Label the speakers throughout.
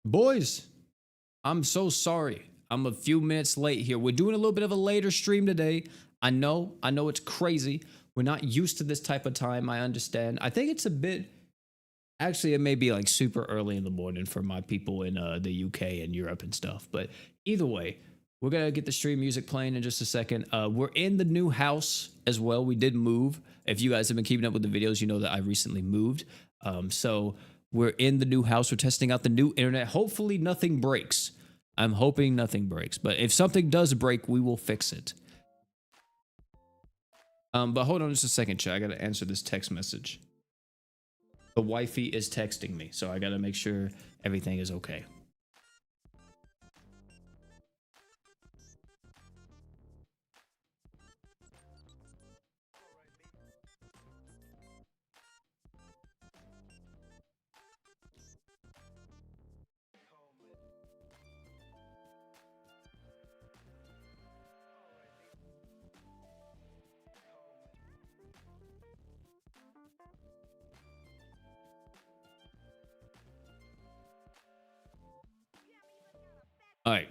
Speaker 1: Boys, I'm so sorry. I'm a few minutes late here. We're doing a little bit of a later stream today. I know it's crazy. We're not used to this type of time. I understand. I think it's a bit, actually, it may be like super early in the morning for my people in the UK and Europe and stuff. But either way, we're going to get the stream music playing in just a second. We're in the new house as well. We did move. If you guys have been keeping up with the videos, you know that I recently moved. So we're in the new house. We're testing out the new internet. Hopefully nothing breaks. I'm hoping nothing breaks. But if something does break, we will fix it. But hold on just a second, chat. I got to answer this text message. The wifey is texting me, so I got to make sure everything is okay. All right.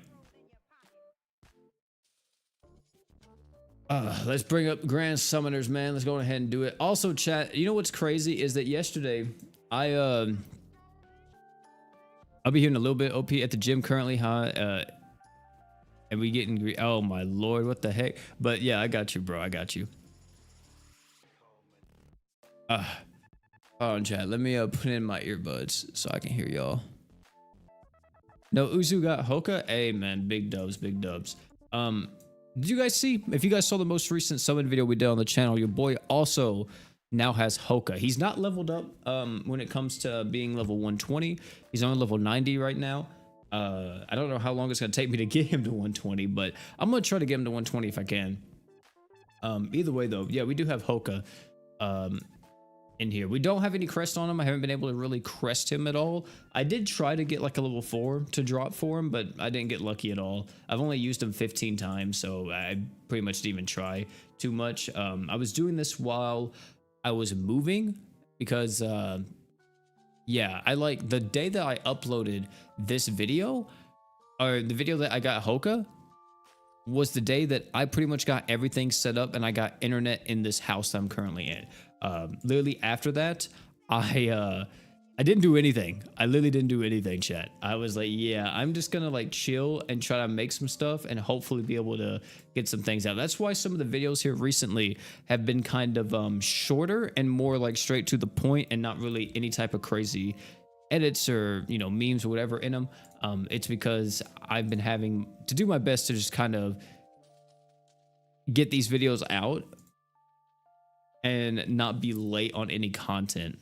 Speaker 1: Let's bring up Grand Summoners, man. Let's go ahead and do it. Also, chat, you know what's crazy is that yesterday, I'll be here in a little bit. OP at the gym currently, huh? And we getting, oh my lord, what the heck? But yeah, I got you, bro. I got you. Hold on, chat. Let me put in my earbuds so I can hear y'all. No, Uzu got Hoka. Hey, man, big dubs, big dubs. Did you guys see? If you guys saw the most recent summon video we did on the channel, your boy also now has Hoka. He's not leveled up when it comes to being level 120. He's on level 90 right now. I don't know how long it's gonna take me to get him to 120, but I'm gonna try to get him to 120 if I can. Either way though, yeah, we do have Hoka in here. We don't have any crest on him. I haven't been able to really crest him at all. I did try to get like a level 4 to drop for him, but I didn't get lucky at all. I've only used him 15 times, so I pretty much didn't even try too much. I was doing this while I was moving because yeah, I like the day that I uploaded this video, or the video that I got Hoka, was the day that I pretty much got everything set up and I got internet in this house that I'm currently in. Literally after that, I didn't do anything. I literally didn't do anything, chat. I was like, yeah, I'm just gonna like chill and try to make some stuff and hopefully be able to get some things out. That's why some of the videos here recently have been kind of shorter and more like straight to the point and not really any type of crazy edits or, you know, memes or whatever in them. It's because I've been having to do my best to just kind of get these videos out and not be late on any content.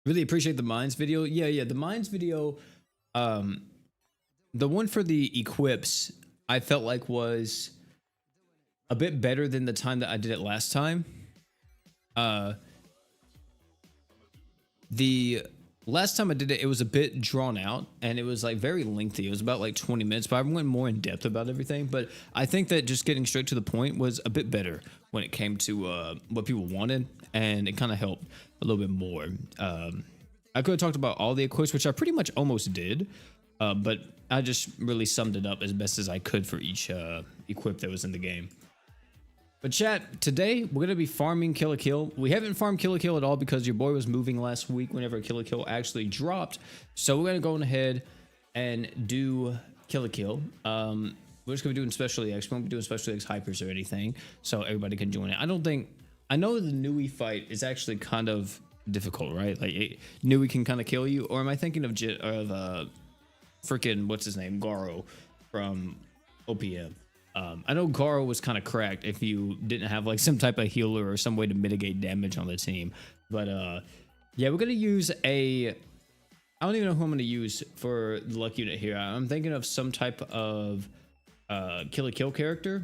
Speaker 1: Really appreciate the mines video. Yeah, the mines video, the one for the equips, I felt like was a bit better than the time that I did it last time. The last time I did it, it was a bit drawn out and it was like very lengthy. It was about like 20 minutes, but I went more in depth about everything. But I think that just getting straight to the point was a bit better when it came to what people wanted, and it kind of helped a little bit more. I could have talked about all the equips, which I pretty much almost did, but I just really summed it up as best as I could for each equip that was in the game. But chat, today we're gonna be farming Kill a Kill. We haven't farmed Kill a Kill at all because your boy was moving last week whenever Kill a Kill actually dropped. So we're gonna go ahead and do Kill a Kill. We're just gonna be doing Special EX. We won't be doing Special EX hypers or anything, so everybody can join it. I know the Nui fight is actually kind of difficult, right? Like Nui can kind of kill you, or am I thinking of freaking what's his name, Garo from OPM? I know Garo was kind of cracked if you didn't have like some type of healer or some way to mitigate damage on the team. But yeah, we're gonna use I don't even know who I'm gonna use for the luck unit here. I'm thinking of some type of Kill a Kill character.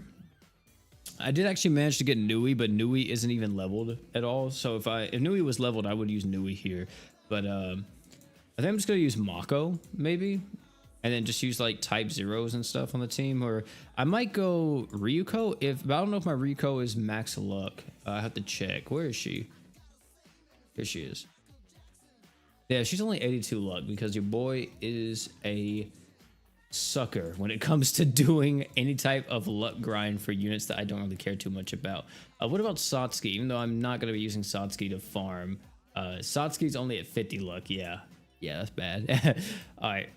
Speaker 1: I did actually manage to get Nui, but Nui isn't even leveled at all. So if Nui was leveled, I would use Nui here. But I think I'm just gonna use Mako maybe. and then just use like type zeros and stuff on the team. Or I might go Ryuko but I don't know if my Ryuko is max luck. I have to check. Where is she? Here she is. Yeah, she's only 82 luck because your boy is a sucker when it comes to doing any type of luck grind for units that I don't really care too much about. What about Satsuki? Even though I'm not going to be using Satsuki to farm, Satsuki's only at 50 luck. Yeah, that's bad. All right,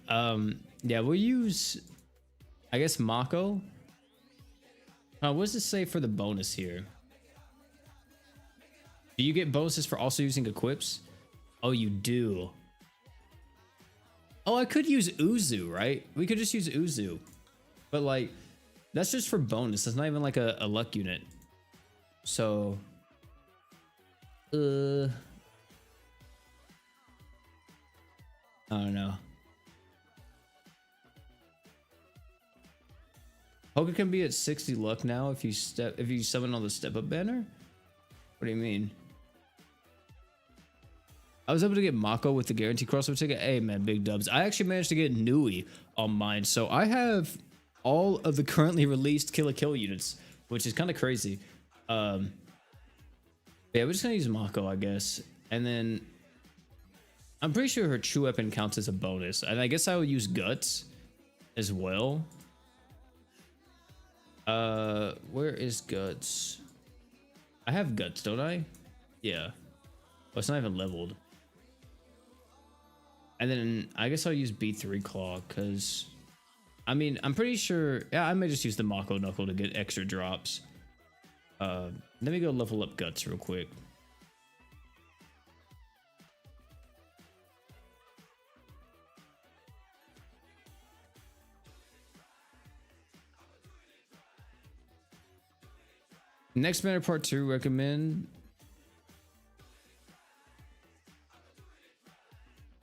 Speaker 1: yeah, we'll use, I guess, Mako. What does this say for the bonus here? Do you get bonuses for also using equips? Oh, you do. Oh, I could use Uzu, right? We could just use Uzu. But like, that's just for bonus. That's not even like a luck unit. So, I don't know. Hoka can be at 60 luck now if you summon on the step up banner. What do you mean? I was able to get Mako with the guarantee crossover ticket. Hey man, big dubs. I actually managed to get Nui on mine, so I have all of the currently released Kill la Kill units, which is kind of crazy. Yeah, we're just gonna use Mako, I guess, and then I'm pretty sure her true weapon counts as a bonus, and I guess I would use Guts as well. Where is Guts? I have Guts, don't I? Yeah. Oh, it's not even leveled. And then I guess I'll use B3 Claw because, I mean, I'm pretty sure, yeah, I may just use the Mako Knuckle to get extra drops. Let me go level up Guts real quick. Next banner part 2, recommend.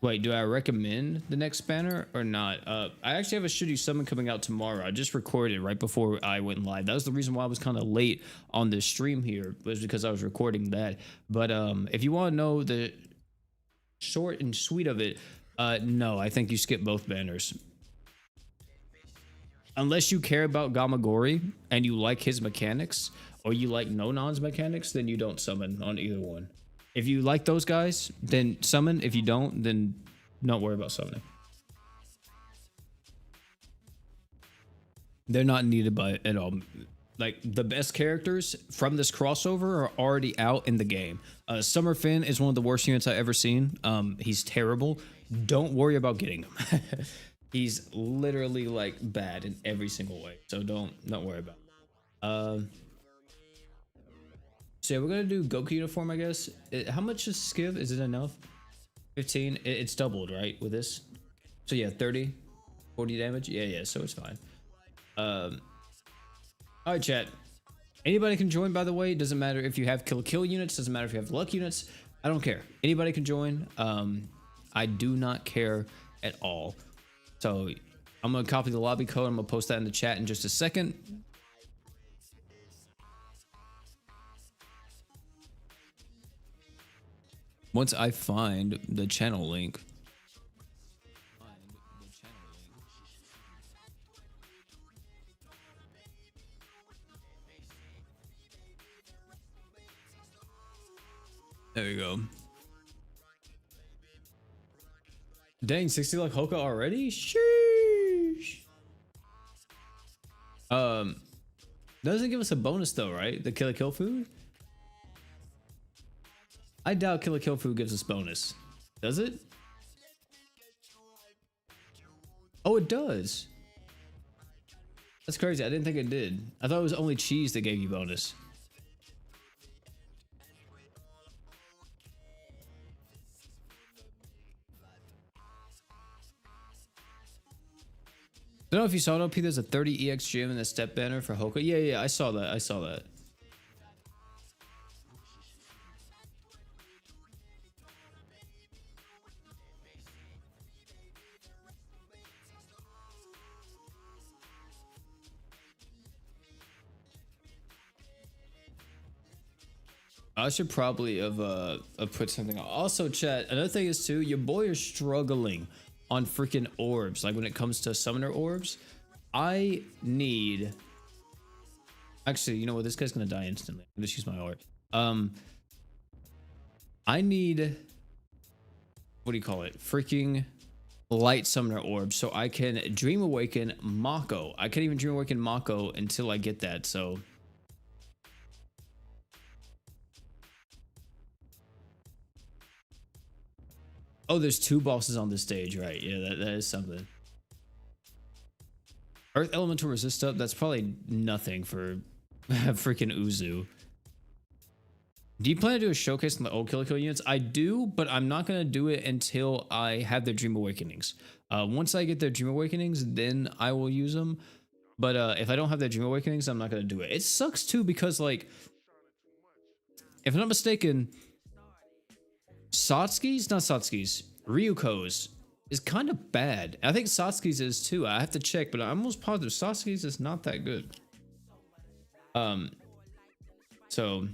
Speaker 1: Wait, do I recommend the next banner or not? I actually have a Should You Summon coming out tomorrow. I just recorded right before I went live. That was the reason why I was kind of late on this stream here, was because I was recording that. But if you want to know the short and sweet of it, no, I think you skip both banners. Unless you care about Gamagori and you like his mechanics, or you like Nonon's mechanics, then you don't summon on either one. If you like those guys, then summon. If you don't, then don't worry about summoning. They're not needed by at all. Like, the best characters from this crossover are already out in the game. Summer Finn is one of the worst units I've ever seen. He's terrible. Don't worry about getting him. He's literally like bad in every single way. So don't worry about it. So yeah, we're gonna do Goku uniform, I guess. How much is Skiv? Is it enough? 15. It's doubled, right, with this? So yeah, 30, 40 damage. Yeah. So it's fine. All right, chat. Anybody can join, by the way. Doesn't matter if you have kill units. Doesn't matter if you have luck units. I don't care. Anybody can join. I do not care at all. So I'm gonna copy the lobby code. I'm gonna post that in the chat in just a second. Once I find the channel link. There you go. Dang, 60 like Hoka already? Sheesh. Doesn't give us a bonus though, right? The Kill la Kill food? I doubt Kill la Kill food gives us bonus. Does it? Oh, it does. That's crazy. I didn't think it did. I thought it was only cheese that gave you bonus. I don't know if you saw it, OP. There's a 30 EX gym in the step banner for Hoka. Yeah, I saw that. I should probably have put something on. Also, chat, another thing is too, your boy is struggling on freaking orbs. Like when it comes to summoner orbs, I need. Actually, you know what? This guy's gonna die instantly. I'll just use my art. I need. What do you call it? Freaking light summoner orb, so I can dream awaken Mako. I can't even dream awaken Mako until I get that. So. Oh, there's 2 bosses on this stage, right? Yeah, that is something. Earth Elemental resist up. That's probably nothing for freaking Uzu. Do you plan to do a showcase on the old KLK units? I do, but I'm not going to do it until I have their Dream Awakenings. Once I get their Dream Awakenings, then I will use them. But if I don't have their Dream Awakenings, I'm not going to do it. It sucks too because, like, if I'm not mistaken, Ryuko's is kind of bad. I think Satsuki's is too. I have to check, but I'm almost positive Satsuki's is not that good. So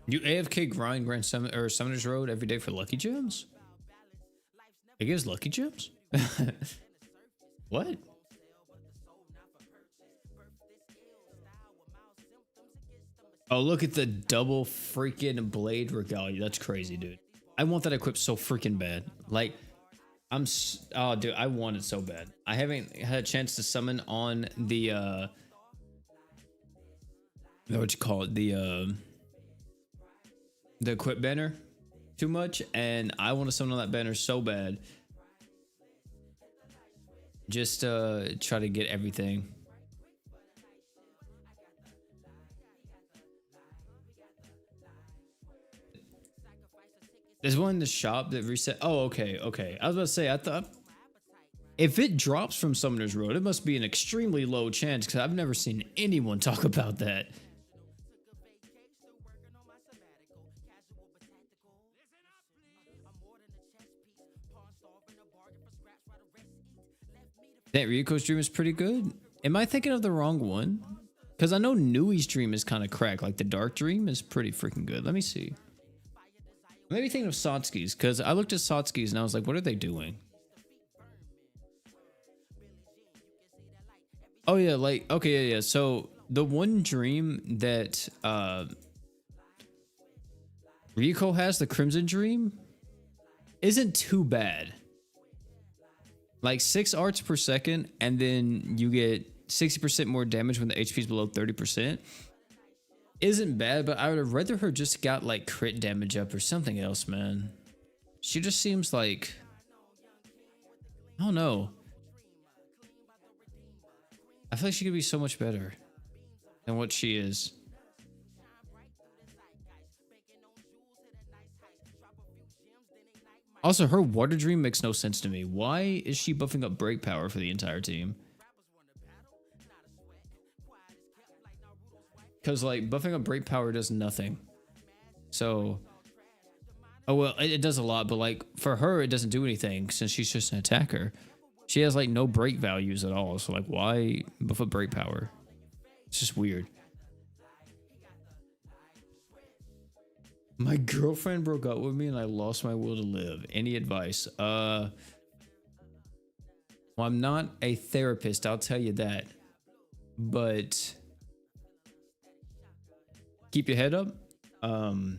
Speaker 1: you AFK grind Grand Summon or Summoner's Road every day for Lucky Gems? It gives Lucky Gems? What? Oh, look at the double freaking blade regalia. That's crazy, dude. I want that equipped so freaking bad. Like, oh, dude, I want it so bad. I haven't had a chance to summon on the, what you call it? The equip banner too much, and I want to summon on that banner so bad. Just try to get everything. There's one in the shop that reset. Oh, okay. I was about to say, I thought if it drops from Summoner's Road, it must be an extremely low chance because I've never seen anyone talk about that. That Ryuko's dream is pretty good. Am I thinking of the wrong one? Because I know Nui's dream is kind of cracked. Like the dark dream is pretty freaking good. Let me see. Maybe thinking of Satsuki's because I looked at Satsuki's and I was like, what are they doing? Oh yeah, like okay, yeah. So the one dream that Ryuko has, the Crimson Dream, isn't too bad. Like 6 arts per second, and then you get 60% more damage when the HP is below 30%. Isn't bad, but I would have rather her just got like crit damage up or something else, man. She just seems like, I don't know. I feel like she could be so much better than what she is. Also, her water dream makes no sense to me. Why is she buffing up break power for the entire team? Because, like, buffing up break power does nothing. So, oh, well, it does a lot, but, like, for her, it doesn't do anything since she's just an attacker. She has, like, no break values at all. So, like, why buff up break power? It's just weird. My girlfriend broke up with me and I lost my will to live. Any advice? Well, I'm not a therapist, I'll tell you that. But keep your head up. Hold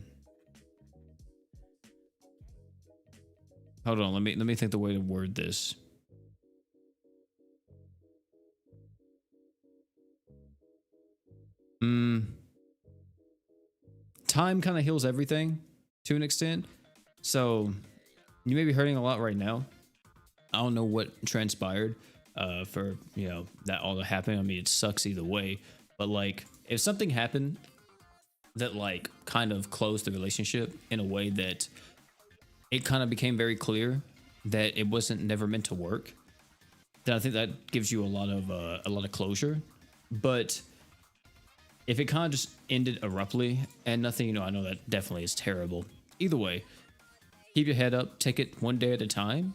Speaker 1: on, let me think the way to word this. Time kind of heals everything to an extent. So you may be hurting a lot right now. I don't know what transpired for, you know, that all to happen. I mean, it sucks either way. But like, if something happened that like kind of closed the relationship in a way that it kind of became very clear that it wasn't never meant to work, then I think that gives you a lot of closure. But if it kind of just ended abruptly and nothing, you know, I know that definitely is terrible. Either way, keep your head up, take it one day at a time.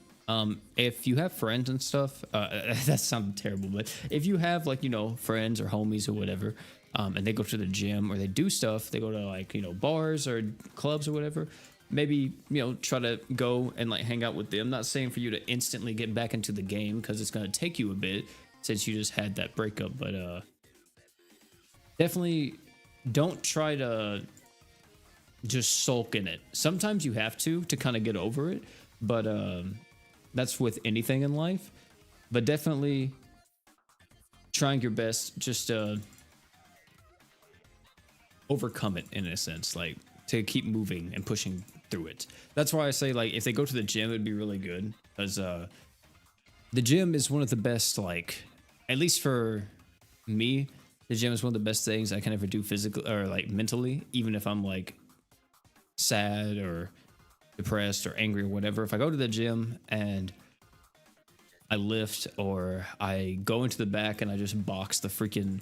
Speaker 1: If you have friends and stuff, that sounds terrible, but if you have like, you know, friends or homies or whatever, and they go to the gym or they do stuff, they go to like, you know, bars or clubs or whatever, maybe, you know, try to go and like hang out with them. I'm not saying for you to instantly get back into the game because it's going to take you a bit since you just had that breakup, but definitely don't try to just sulk in it. Sometimes you have to kind of get over it, but that's with anything in life. But definitely trying your best just to overcome it in a sense, like to keep moving and pushing through it. That's why I say, like, if they go to the gym, it'd be really good, because the gym is one of the best, like, at least for me, the gym is one of the best things I can ever do physically or like mentally, even if I'm like sad or depressed or angry or whatever. If I go to the gym and I lift or I go into the back and I just box the freaking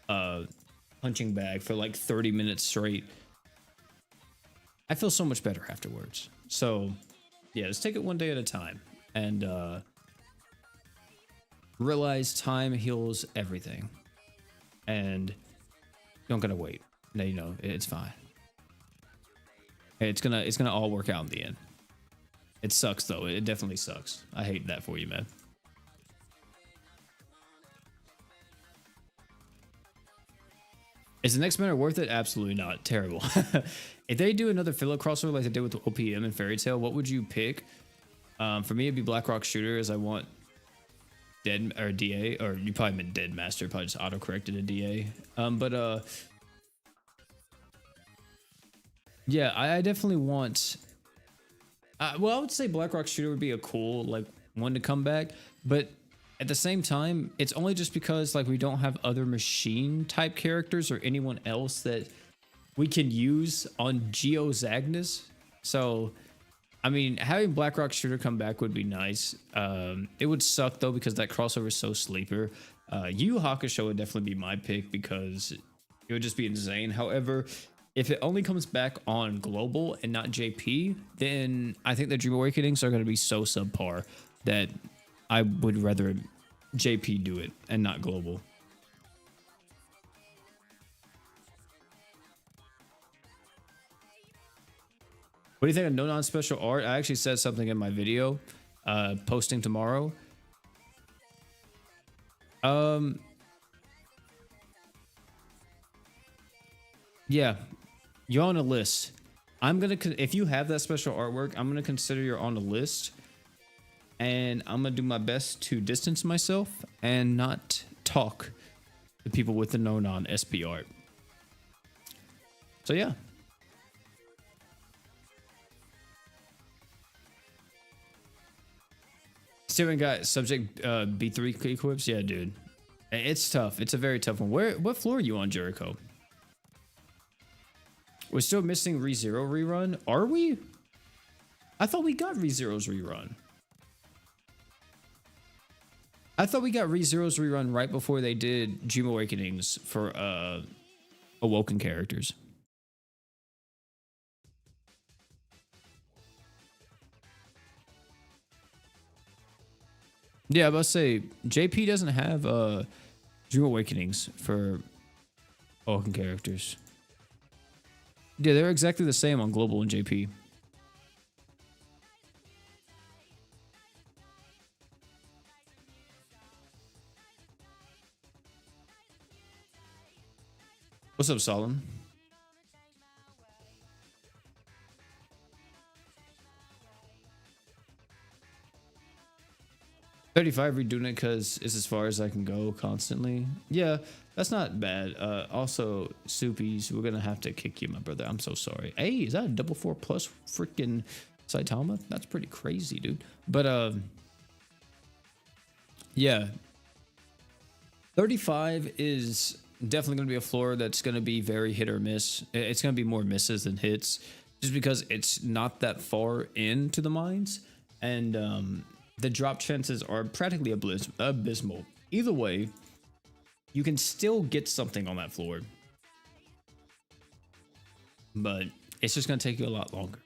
Speaker 1: punching bag for like 30 minutes straight, I feel so much better afterwards. So yeah, just take it one day at a time and realize time heals everything, and don't gotta wait. No, you know, it's fine. It's gonna all work out in the end. It sucks though. It definitely sucks. I hate that for you, man. Is the next banner worth it? Absolutely not. Terrible. If they do another filler crossover like they did with OPM and Fairy Tail, what would you pick? For me, it'd be Blackrock Shooter, as I want Dead or DA, or you probably meant Dead Master, probably just auto-corrected a DA. Yeah, I definitely want. Well, I would say Blackrock Shooter would be a cool like one to come back, but at the same time, it's only just because like we don't have other machine type characters or anyone else that we can use on Geo's Agnes. So, I mean, having Blackrock Shooter come back would be nice. It would suck though because that crossover is so sleeper. Yu Yu Hakusho would definitely be my pick because it would just be insane. However, if it only comes back on global and not JP, then I think the Dream Awakenings are going to be so subpar that I would rather JP do it and not global. What do you think of no non-special art? I actually said something in my video posting tomorrow. Yeah, you're on a list. I'm gonna, if you have that special artwork, I'm gonna consider you're on the list, and I'm gonna do my best to distance myself and not talk to people with the no non SP art. So yeah. Still ain't got subject B3 equips. Yeah, dude, it's tough. It's a very tough one. What floor are you on, Jericho? We're still missing ReZero rerun. Are we? I thought we got ReZero's rerun. I thought we got ReZero's rerun right before they did Dream Awakenings for Awoken characters. Yeah, I was about to say JP doesn't have Dream Awakenings for Awoken characters. Yeah, they're exactly the same on global and JP. What's up, Solon? $35 redoing it because it's as far as I can go constantly. Yeah, that's not bad. Also, Soupies, we're gonna have to kick you, my brother. I'm so sorry. Hey, is that a double 4 plus freaking Saitama? That's pretty crazy, dude. But yeah, 35 is definitely gonna be a floor that's gonna be very hit or miss. It's gonna be more misses than hits, just because it's not that far into the mines, and the drop chances are practically abysmal. Either way, you can still get something on that floor. but it's just gonna take you a lot longer.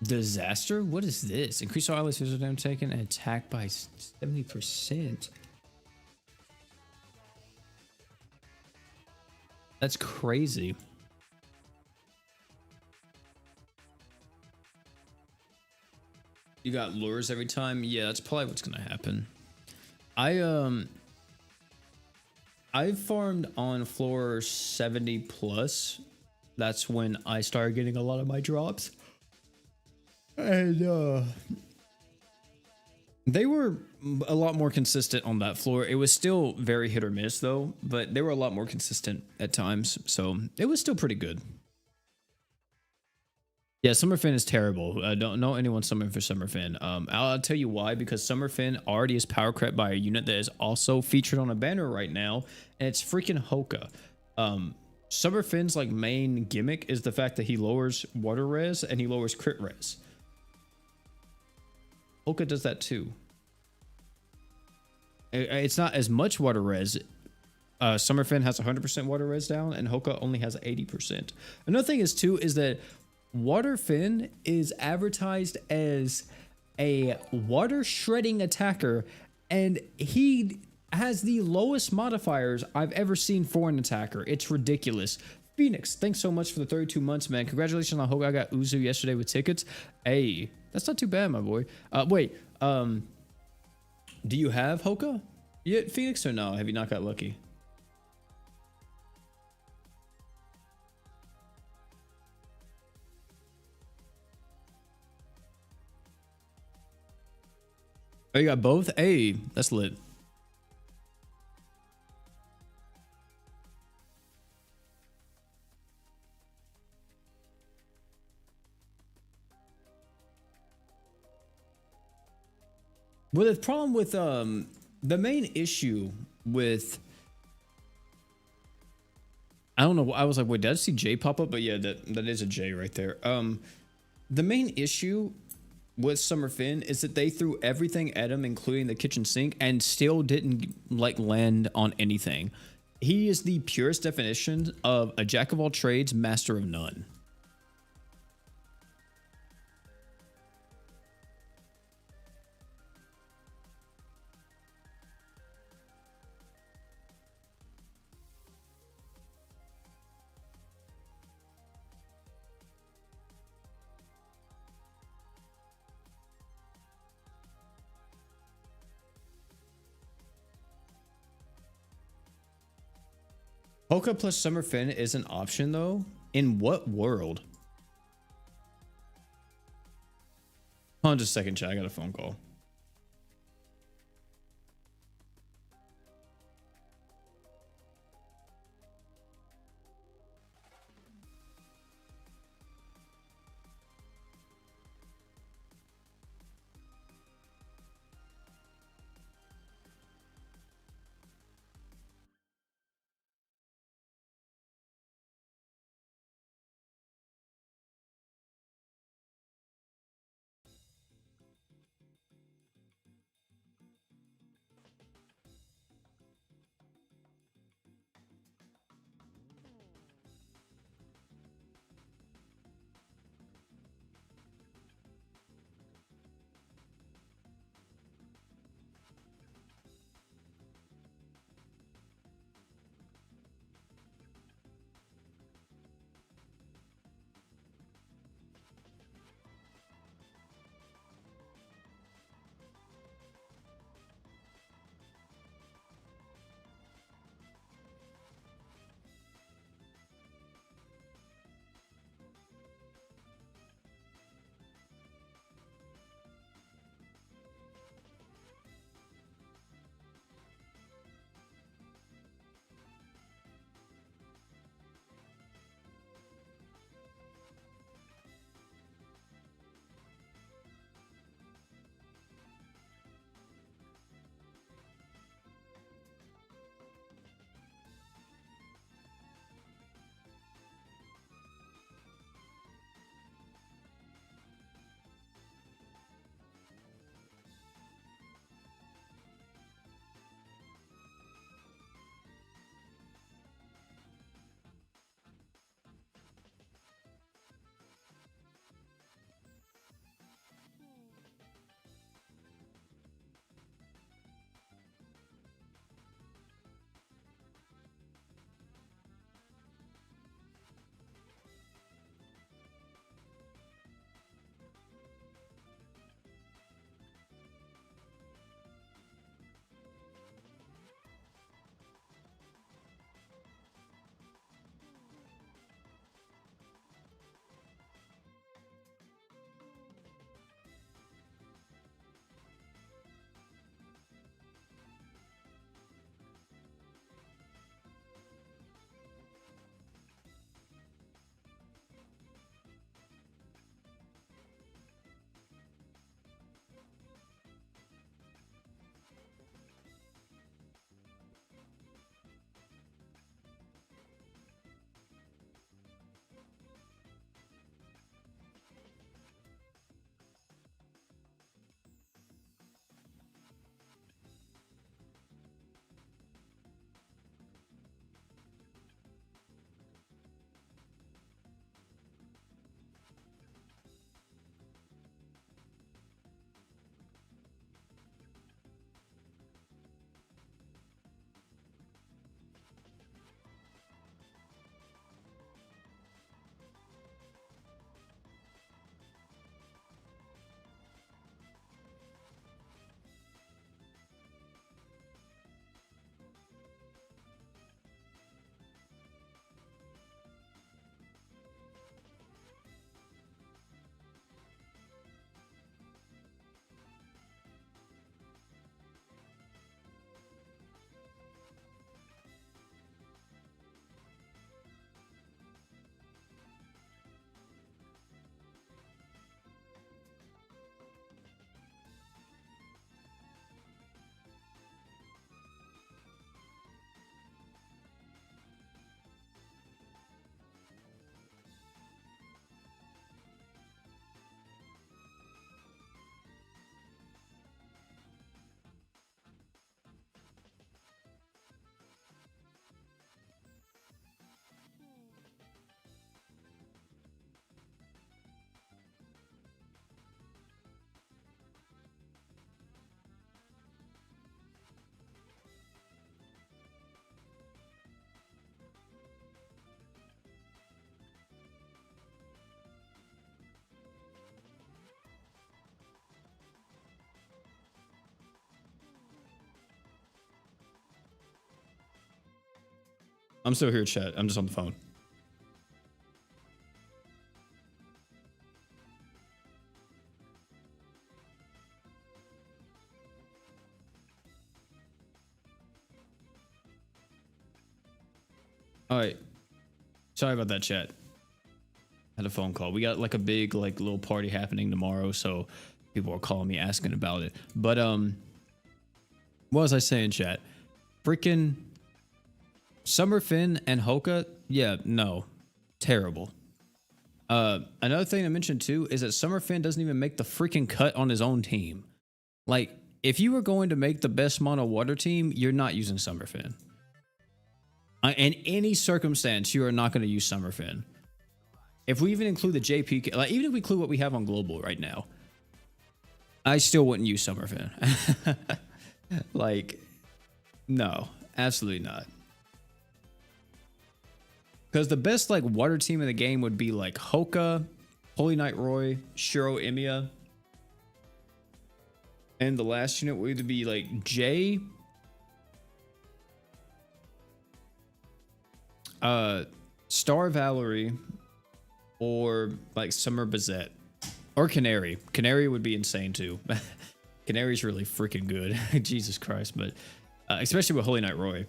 Speaker 1: Disaster? What is this? Increase our allies physical damage taken and attack by 70%. That's crazy. You got lures every time? Yeah, that's probably what's gonna happen. I farmed on floor 70 plus. That's when I started getting a lot of my drops. And they were a lot more consistent on that floor. It was still very hit or miss though, but they were a lot more consistent at times. So it was still pretty good. Yeah, Summerfin is terrible. Don't know anyone summoning for Summerfin. I'll tell you why, because Summerfin already is power crept by a unit that is also featured on a banner right now, and it's freaking Hoka. Summerfin's like main gimmick is the fact that he lowers water res and he lowers crit res. Hoka does that too. It's not as much water res. Summerfin has 100% water res down, and Hoka only has 80%. Another thing is too is that Waterfin is advertised as a water shredding attacker, and he has the lowest modifiers I've ever seen for an attacker. It's ridiculous. Phoenix, thanks so much for the 32 months, man. Congratulations on Hoka. I got Uzu yesterday with tickets. Hey, that's not too bad, my boy. Wait, do you have Hoka yet, Phoenix, or no? Have you not got lucky? Oh, you got both? Hey, that's lit. Well, the problem with the main issue with, I don't know, I was like, wait, did I see J pop up? But yeah, that is a J right there. The main issue with Summerfin is that they threw everything at him, including the kitchen sink, and still didn't like land on anything. He is the purest definition of a jack of all trades, master of none. Hoka plus Summerfin is an option though. In what world? Hold on just a second, chat. I got a phone call. I'm still here, chat. I'm just on the phone. All right. Sorry about that, chat. Had a phone call. We got like a big like little party happening tomorrow, so people are calling me asking about it. But what was I saying, chat? Freaking Summerfin and Hoka, yeah, no. Terrible. Another thing I mentioned too is that Summerfin doesn't even make the freaking cut on his own team. Like, if you were going to make the best mono water team, you're not using Summerfin. In any circumstance, you are not going to use Summerfin. If we even include the JP, like even if we include what we have on global right now, I still wouldn't use Summerfin. Like, no, absolutely not. Because the best like water team in the game would be like Hoka, Holy Knight Roy, Shiro Emiya. And the last unit would either be like Jay, Star Valerie, or like Summer Bazette, or Canary. Canary would be insane too. Canary's really freaking good. Jesus Christ, but especially with Holy Knight Roy.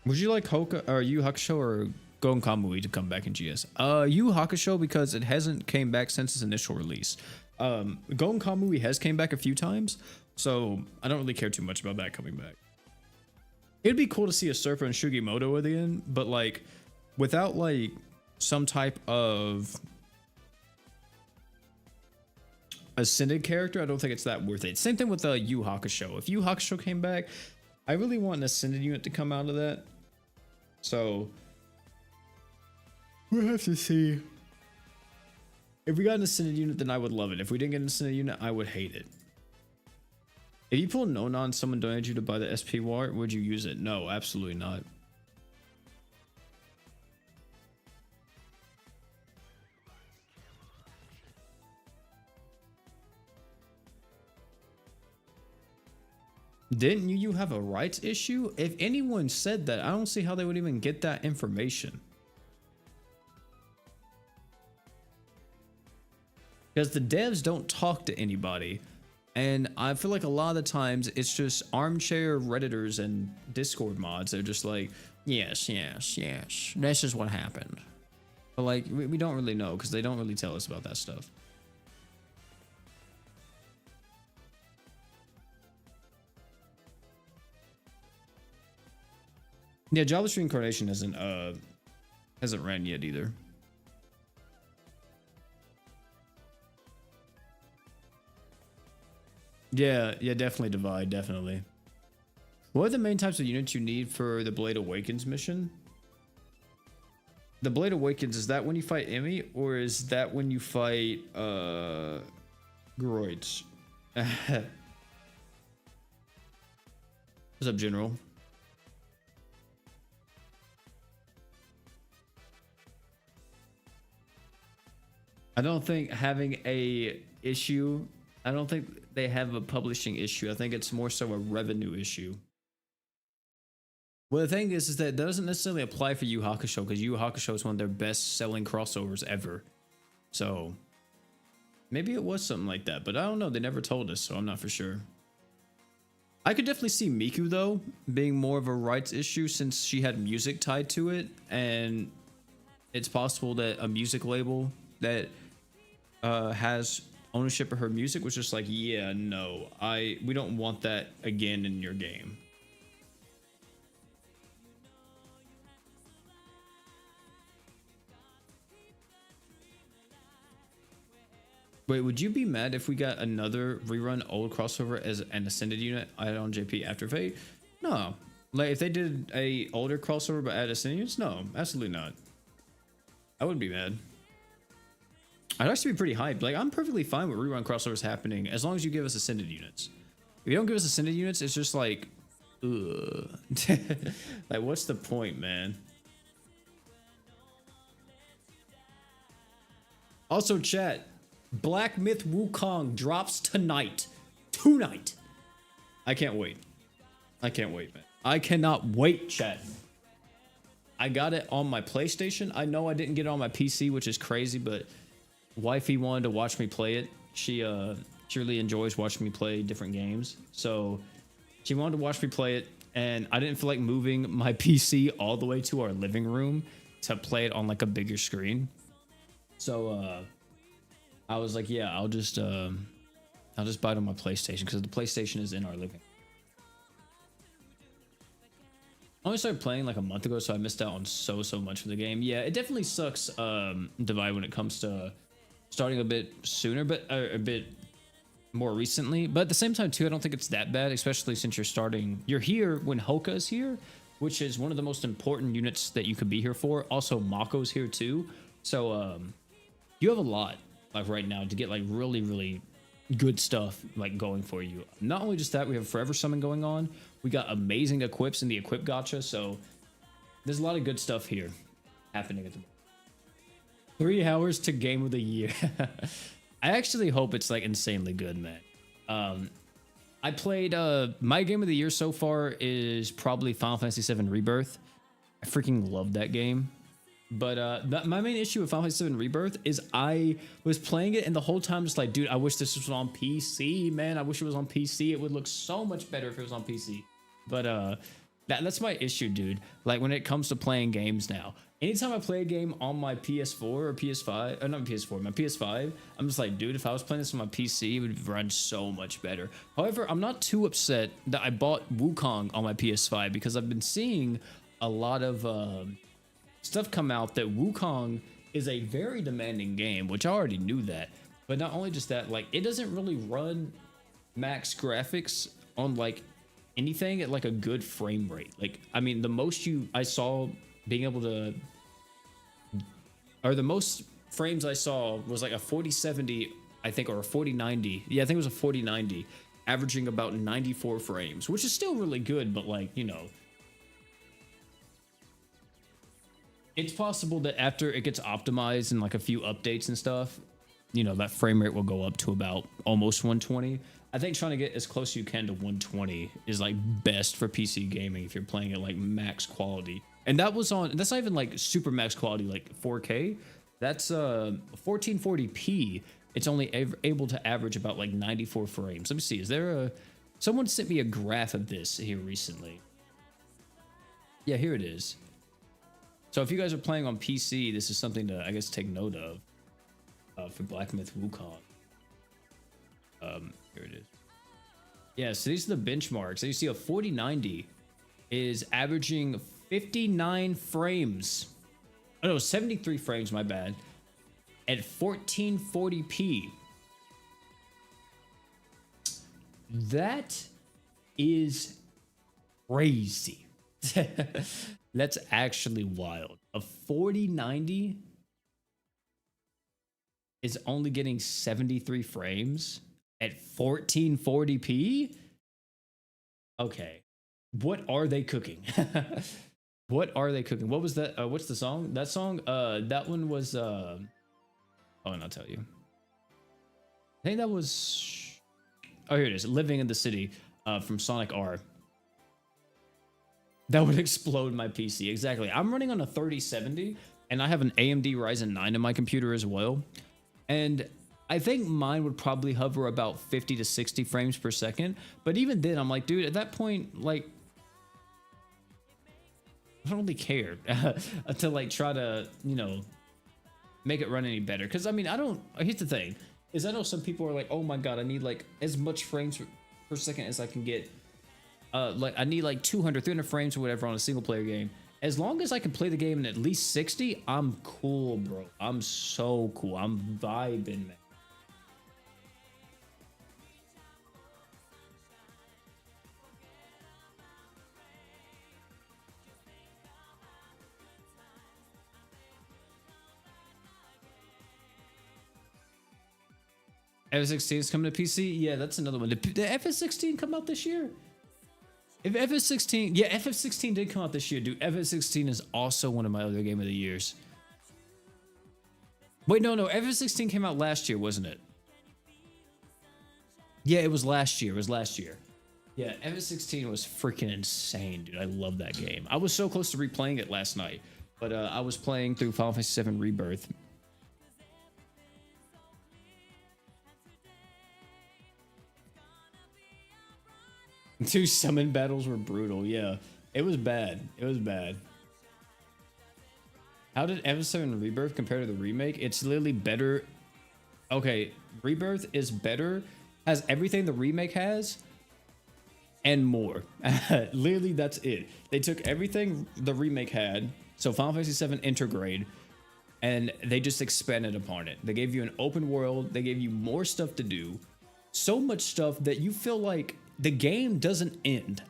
Speaker 1: Would you like Hoka or Yu Hakusho or Gon Kamui to come back in GS? Yu Hakusho because it hasn't came back since its initial release. Gon Kamui has came back a few times, so I don't really care too much about that coming back. It'd be cool to see a Surfer and Shugimoto at the end, but like without like some type of ascended character, I don't think it's that worth it. Same thing with Yu Hakusho. If Yu Hakusho came back, I really want an ascended unit to come out of that. So we'll have to see. If we got an ascended unit, then I would love it. If we didn't get an ascended unit, I would hate it. If you pull Nonon, someone donated you to buy the SP War, would you use it? No, absolutely not. Didn't you have a rights issue? If anyone said that, I don't see how they would even get that information. Because the devs don't talk to anybody. And I feel like a lot of the times it's just armchair Redditors and Discord mods. They're just like, yes, yes, yes, this is what happened. But like, we don't really know because they don't really tell us about that stuff. Yeah, Jobless Reincarnation hasn't ran yet either. Yeah, definitely Divide, definitely. What are the main types of units you need for the Blade Awakens mission? The Blade Awakens, is that when you fight Emmy, or is that when you fight Groids? What's up, General? I don't think having a issue, I don't think they have a publishing issue. I think it's more so a revenue issue. Well, the thing is that it doesn't necessarily apply for Yu Hakusho because Yu Hakusho is one of their best selling crossovers ever. So maybe it was something like that, but I don't know. They never told us, so I'm not for sure. I could definitely see Miku though being more of a rights issue since she had music tied to it, and it's possible that a music label that has ownership of her music was just like, yeah, no, we don't want that again in your game. Wait, would you be mad if we got another rerun old crossover as an ascended unit added on JP after Fate? No. Like if they did a older crossover but add ascended units, no, absolutely not. I wouldn't be mad. I'd actually be pretty hyped. Like I'm perfectly fine with rerun crossovers happening as long as you give us ascended units. If you don't give us ascended units, it's just like, ugh. Like what's the point, man? Also, chat. Black Myth Wukong drops tonight. I can't wait. I can't wait, man. I cannot wait, chat. I got it on my PlayStation. I know I didn't get it on my PC, which is crazy, but wifey wanted to watch me play it. She really enjoys watching me play different games. So she wanted to watch me play it, and I didn't feel like moving my PC all the way to our living room to play it on like a bigger screen. So I was like, yeah, I'll just buy it on my PlayStation because the PlayStation is in our living room. I only started playing like a month ago, so I missed out on so much of the game. Yeah, it definitely sucks, Divide, when it comes to starting a bit sooner, but a bit more recently. But at the same time, too, I don't think it's that bad, especially since you're here when Hoka is here, which is one of the most important units that you could be here for. Also, Mako's here too. So you have a lot like right now to get like really good stuff like going for you. Not only just that, we have Forever Summon going on. We got amazing equips in the equip gacha, so there's a lot of good stuff here happening at the moment. 3 hours to game of the year. I actually hope it's like insanely good, man. I played my game of the year so far is probably Final Fantasy VII Rebirth. I freaking love that game. But my main issue with Final Fantasy VII Rebirth is I was playing it and the whole time just like, dude, I wish this was on PC, man. I wish it was on PC. It would look so much better if it was on PC. But that's my issue, dude. Like when it comes to playing games now, anytime I play a game on my PS4 or PS5, or not PS4, my PS5, I'm just like, dude, if I was playing this on my PC, it would run so much better. However, I'm not too upset that I bought Wukong on my PS5 because I've been seeing a lot of stuff come out that Wukong is a very demanding game, which I already knew that. But not only just that, like it doesn't really run max graphics on like anything at like a good frame rate. Like, I mean, the most I saw being able to, or the most frames I saw was like a 4070, I think, or a 4090. Yeah, I think it was a 4090, averaging about 94 frames, which is still really good, but like, you know, it's possible that after it gets optimized and like a few updates and stuff, you know, that frame rate will go up to about almost 120. I think trying to get as close as you can to 120 is like best for PC gaming if you're playing at like max quality. And that's not even like super max quality, like 4K. That's 1440p. It's only able to average about like 94 frames. Let me see. Is there someone sent me a graph of this here recently. Yeah, here it is. So if you guys are playing on PC, this is something to, I guess, take note of for Black Myth Wukong. Here it is. Yeah, so these are the benchmarks. So you see a 4090 is averaging 59 frames. Oh no, 73 frames, my bad. At 1440p. That is crazy. That's actually wild. A 4090 is only getting 73 frames at 1440p? Okay. What are they cooking? What are they cooking? What was that? What's the song? That song? That one was oh, and I'll tell you. I think that was, oh, here it is. Living in the City from Sonic R. That would explode my PC. Exactly. I'm running on a 3070 and I have an AMD Ryzen 9 in my computer as well. And I think mine would probably hover about 50 to 60 frames per second. But even then, I'm like, dude, at that point, like, I don't really care to like try to, you know, make it run any better. Because I mean, here's the thing, is I know some people are like, oh my God, I need like as much frames per second as I can get. Like I need like 200, 300 frames or whatever on a single player game. As long as I can play the game in at least 60, I'm cool, bro. I'm so cool. I'm vibing, man. FS16 is coming to PC? Yeah, that's another one. Did the FS16 come out this year? If FS16, yeah, FF16 did come out this year, dude. FF16 is also one of my other game of the years. Wait, no, FF16 came out last year, wasn't it? Yeah, it was last year. Yeah, FF16 was freaking insane, dude. I love that game. I was so close to replaying it last night, but I was playing through Final Fantasy VII Rebirth. Two summon battles were brutal. Yeah, it was bad. It was bad. How did FF7 Rebirth compare to the remake? It's literally better. Okay, Rebirth is better, has everything the remake has, and more. Literally, that's it. They took everything the remake had, so Final Fantasy VII Intergrade, and they just expanded upon it. They gave you an open world. They gave you more stuff to do. So much stuff that you feel like the game doesn't end.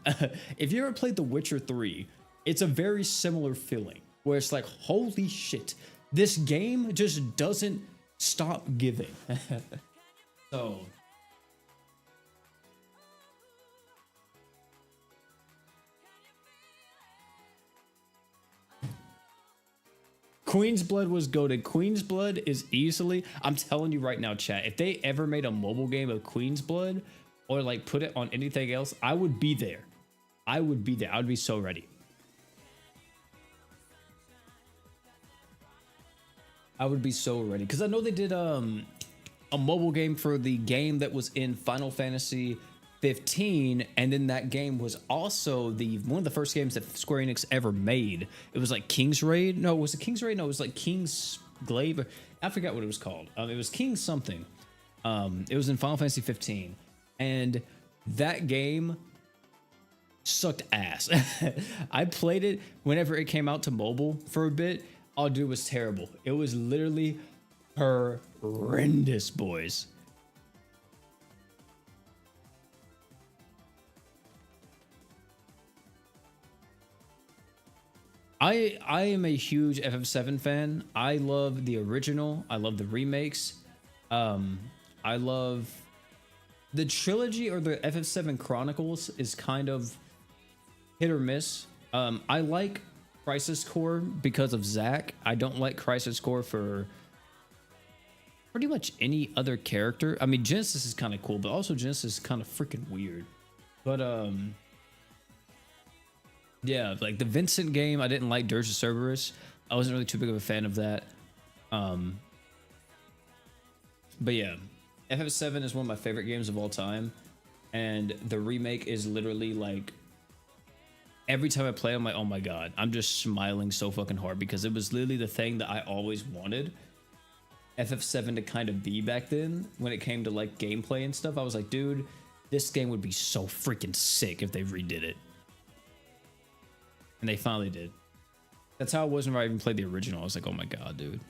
Speaker 1: If you ever played The Witcher 3, it's a very similar feeling where it's like, holy shit, this game just doesn't stop giving. So Queen's Blood was goated. Queen's Blood is easily, I'm telling you right now, chat, if they ever made a mobile game of Queen's Blood or like put it on anything else, I would be there. I would be there. I would be so ready. I would be so ready because I know they did a mobile game for the game that was in Final Fantasy 15, and then that game was also one of the first games that Square Enix ever made. It was like King's Raid. No, was it King's Raid? No, it was like King's Glaive. I forgot what it was called. It was King something. It was in Final Fantasy 15, and that game sucked ass. I played it whenever it came out to mobile for a bit. Oh, dude, it was terrible. It was literally horrendous, boys. I am a huge FF7 fan. I love the original. I love the remakes. I love the trilogy, or the FF7 Chronicles is kind of hit or miss. I like Crisis Core because of Zack. I don't like Crisis Core for pretty much any other character. I mean, Genesis is kind of cool, but also Genesis is kind of freaking weird. But yeah, like the Vincent game, I didn't like Dirge of Cerberus. I wasn't really too big of a fan of that. But yeah, FF7 is one of my favorite games of all time, and the remake is literally like, every time I play, I'm like, oh my god, I'm just smiling so fucking hard because it was literally the thing that I always wanted FF7 to kind of be back then when it came to like gameplay and stuff. I was like, dude, this game would be so freaking sick if they redid it. And they finally did. That's how it was whenever I even played the original. I was like, oh my god, dude.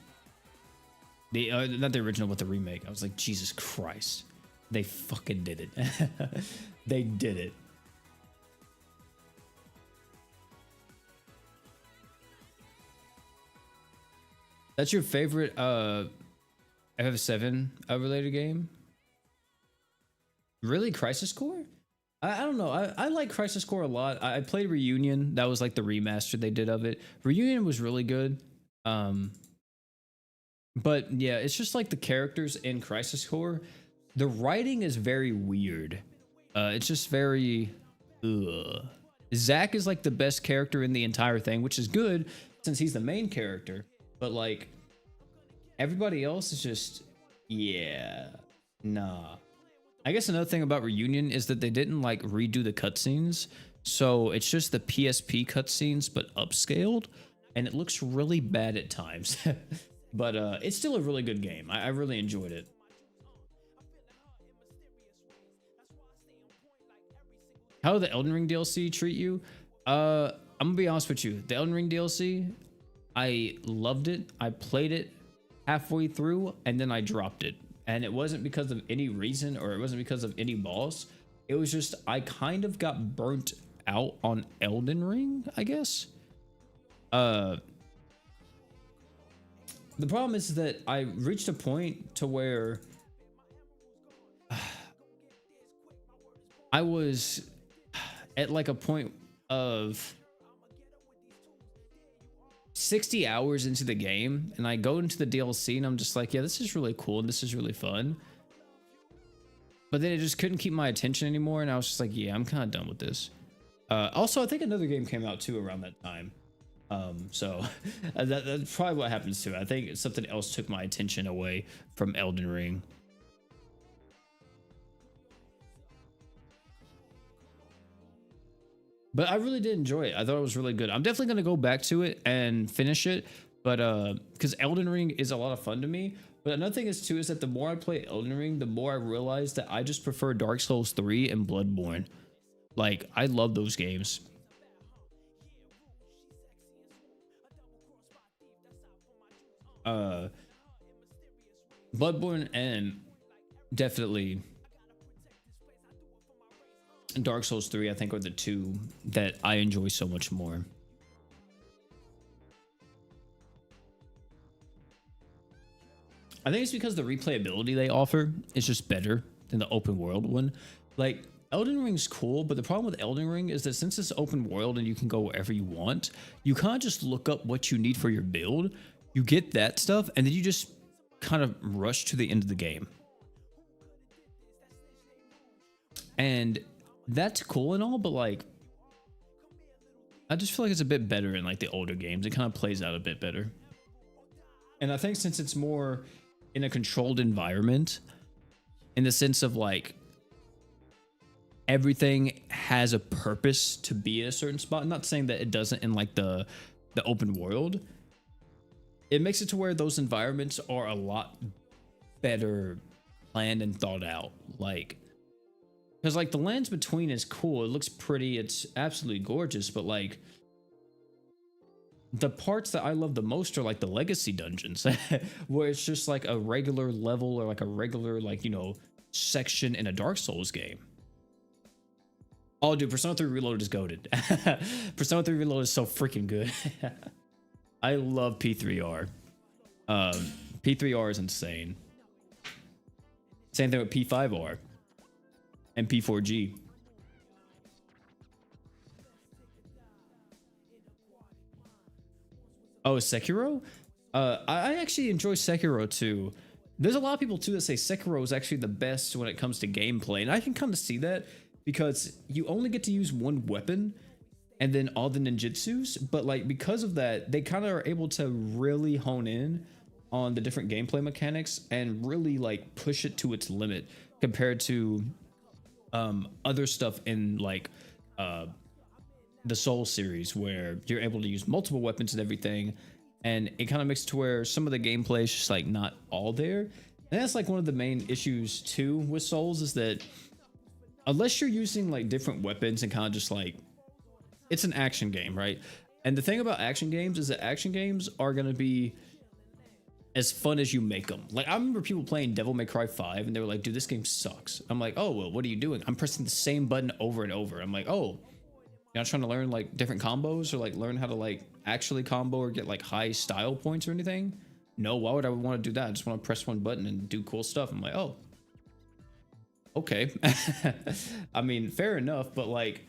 Speaker 1: Not the original, but the remake. I was like, Jesus Christ. They fucking did it. They did it. That's your favorite FF7 related game? Really? Crisis Core? I don't know. I like Crisis Core a lot. I played Reunion. That was like the remaster they did of it. Reunion was really good. But yeah, it's just like the characters in Crisis Core. The writing is very weird. It's just very... Ugh. Zack is like the best character in the entire thing, which is good since he's the main character. But like, everybody else is just, yeah, nah. I guess another thing about Reunion is that they didn't like redo the cutscenes. So it's just the PSP cutscenes, but upscaled. And it looks really bad at times. But it's still a really good game. I really enjoyed it. How did the Elden Ring DLC treat you? I'm gonna be honest with you. The Elden Ring DLC, I loved it. I played it halfway through and then I dropped it. And it wasn't because of any reason, or it wasn't because of any boss. It was just, I kind of got burnt out on Elden Ring, I guess. The problem is that I reached a point to where I was at like a point of 60 hours into the game, and I go into the DLC and I'm just like, yeah, this is really cool and this is really fun. but then it just couldn't keep my attention anymore, and I was just like, yeah, I'm kind of done with this. Also, I think another game came out too around that time. So that's probably what happens too. I think something else took my attention away from Elden Ring. But I really did enjoy it. I thought it was really good. I'm definitely going to go back to it and finish it. But because Elden Ring is a lot of fun to me. But another thing is too is that the more I play Elden Ring, the more I realize that I just prefer Dark Souls 3 and Bloodborne. Like, I love those games. Bloodborne and definitely Dark Souls 3, I think, are the two that I enjoy so much more. I think it's because the replayability they offer is just better than the open world one. Like, Elden Ring's cool, but the problem with Elden Ring is that since it's open world and you can go wherever you want, you can't just look up what you need for your build. You get that stuff, and then you just kind of rush to the end of the game. And that's cool and all, but like, I just feel like it's a bit better in like the older games. It kind of plays out a bit better. And I think since it's more in a controlled environment, in the sense of like, everything has a purpose to be in a certain spot. I'm not saying that it doesn't in like the open world. It makes it to where those environments are a lot better planned and thought out. Like, because like the lands between is cool. It looks pretty. It's absolutely gorgeous. But like, the parts that I love the most are like the legacy dungeons, where it's just like a regular level or like a regular, like, you know, section in a Dark Souls game. Oh, dude, Persona 3 Reloaded is goated. Persona 3 Reloaded is so freaking good. I love P3R. P3R is insane. Same thing with P5R and P4G. Oh, Sekiro? I actually enjoy Sekiro too. There's a lot of people too that say Sekiro is actually the best when it comes to gameplay, and I can kind of see that because you only get to use one weapon and then all the ninjutsus, but like because of that, they kind of are able to really hone in on the different gameplay mechanics and really like push it to its limit compared to other stuff in like the Soul series, where you're able to use multiple weapons and everything, and it kind of makes it to where some of the gameplay is just like not all there. And that's like one of the main issues too with Souls, is that unless you're using like different weapons and kind of just like, it's an action game, right? And the thing about action games is that action games are going to be as fun as you make them. Like, I remember people playing Devil May Cry 5 and they were like, dude, this game sucks. I'm like, oh, well, what are you doing? I'm pressing the same button over and over. I'm like, oh, you're not trying to learn like different combos or like learn how to like actually combo or get like high style points or anything? No, why would I want to do that? I just want to press one button and do cool stuff. I'm like, oh, okay. I mean, fair enough, but like,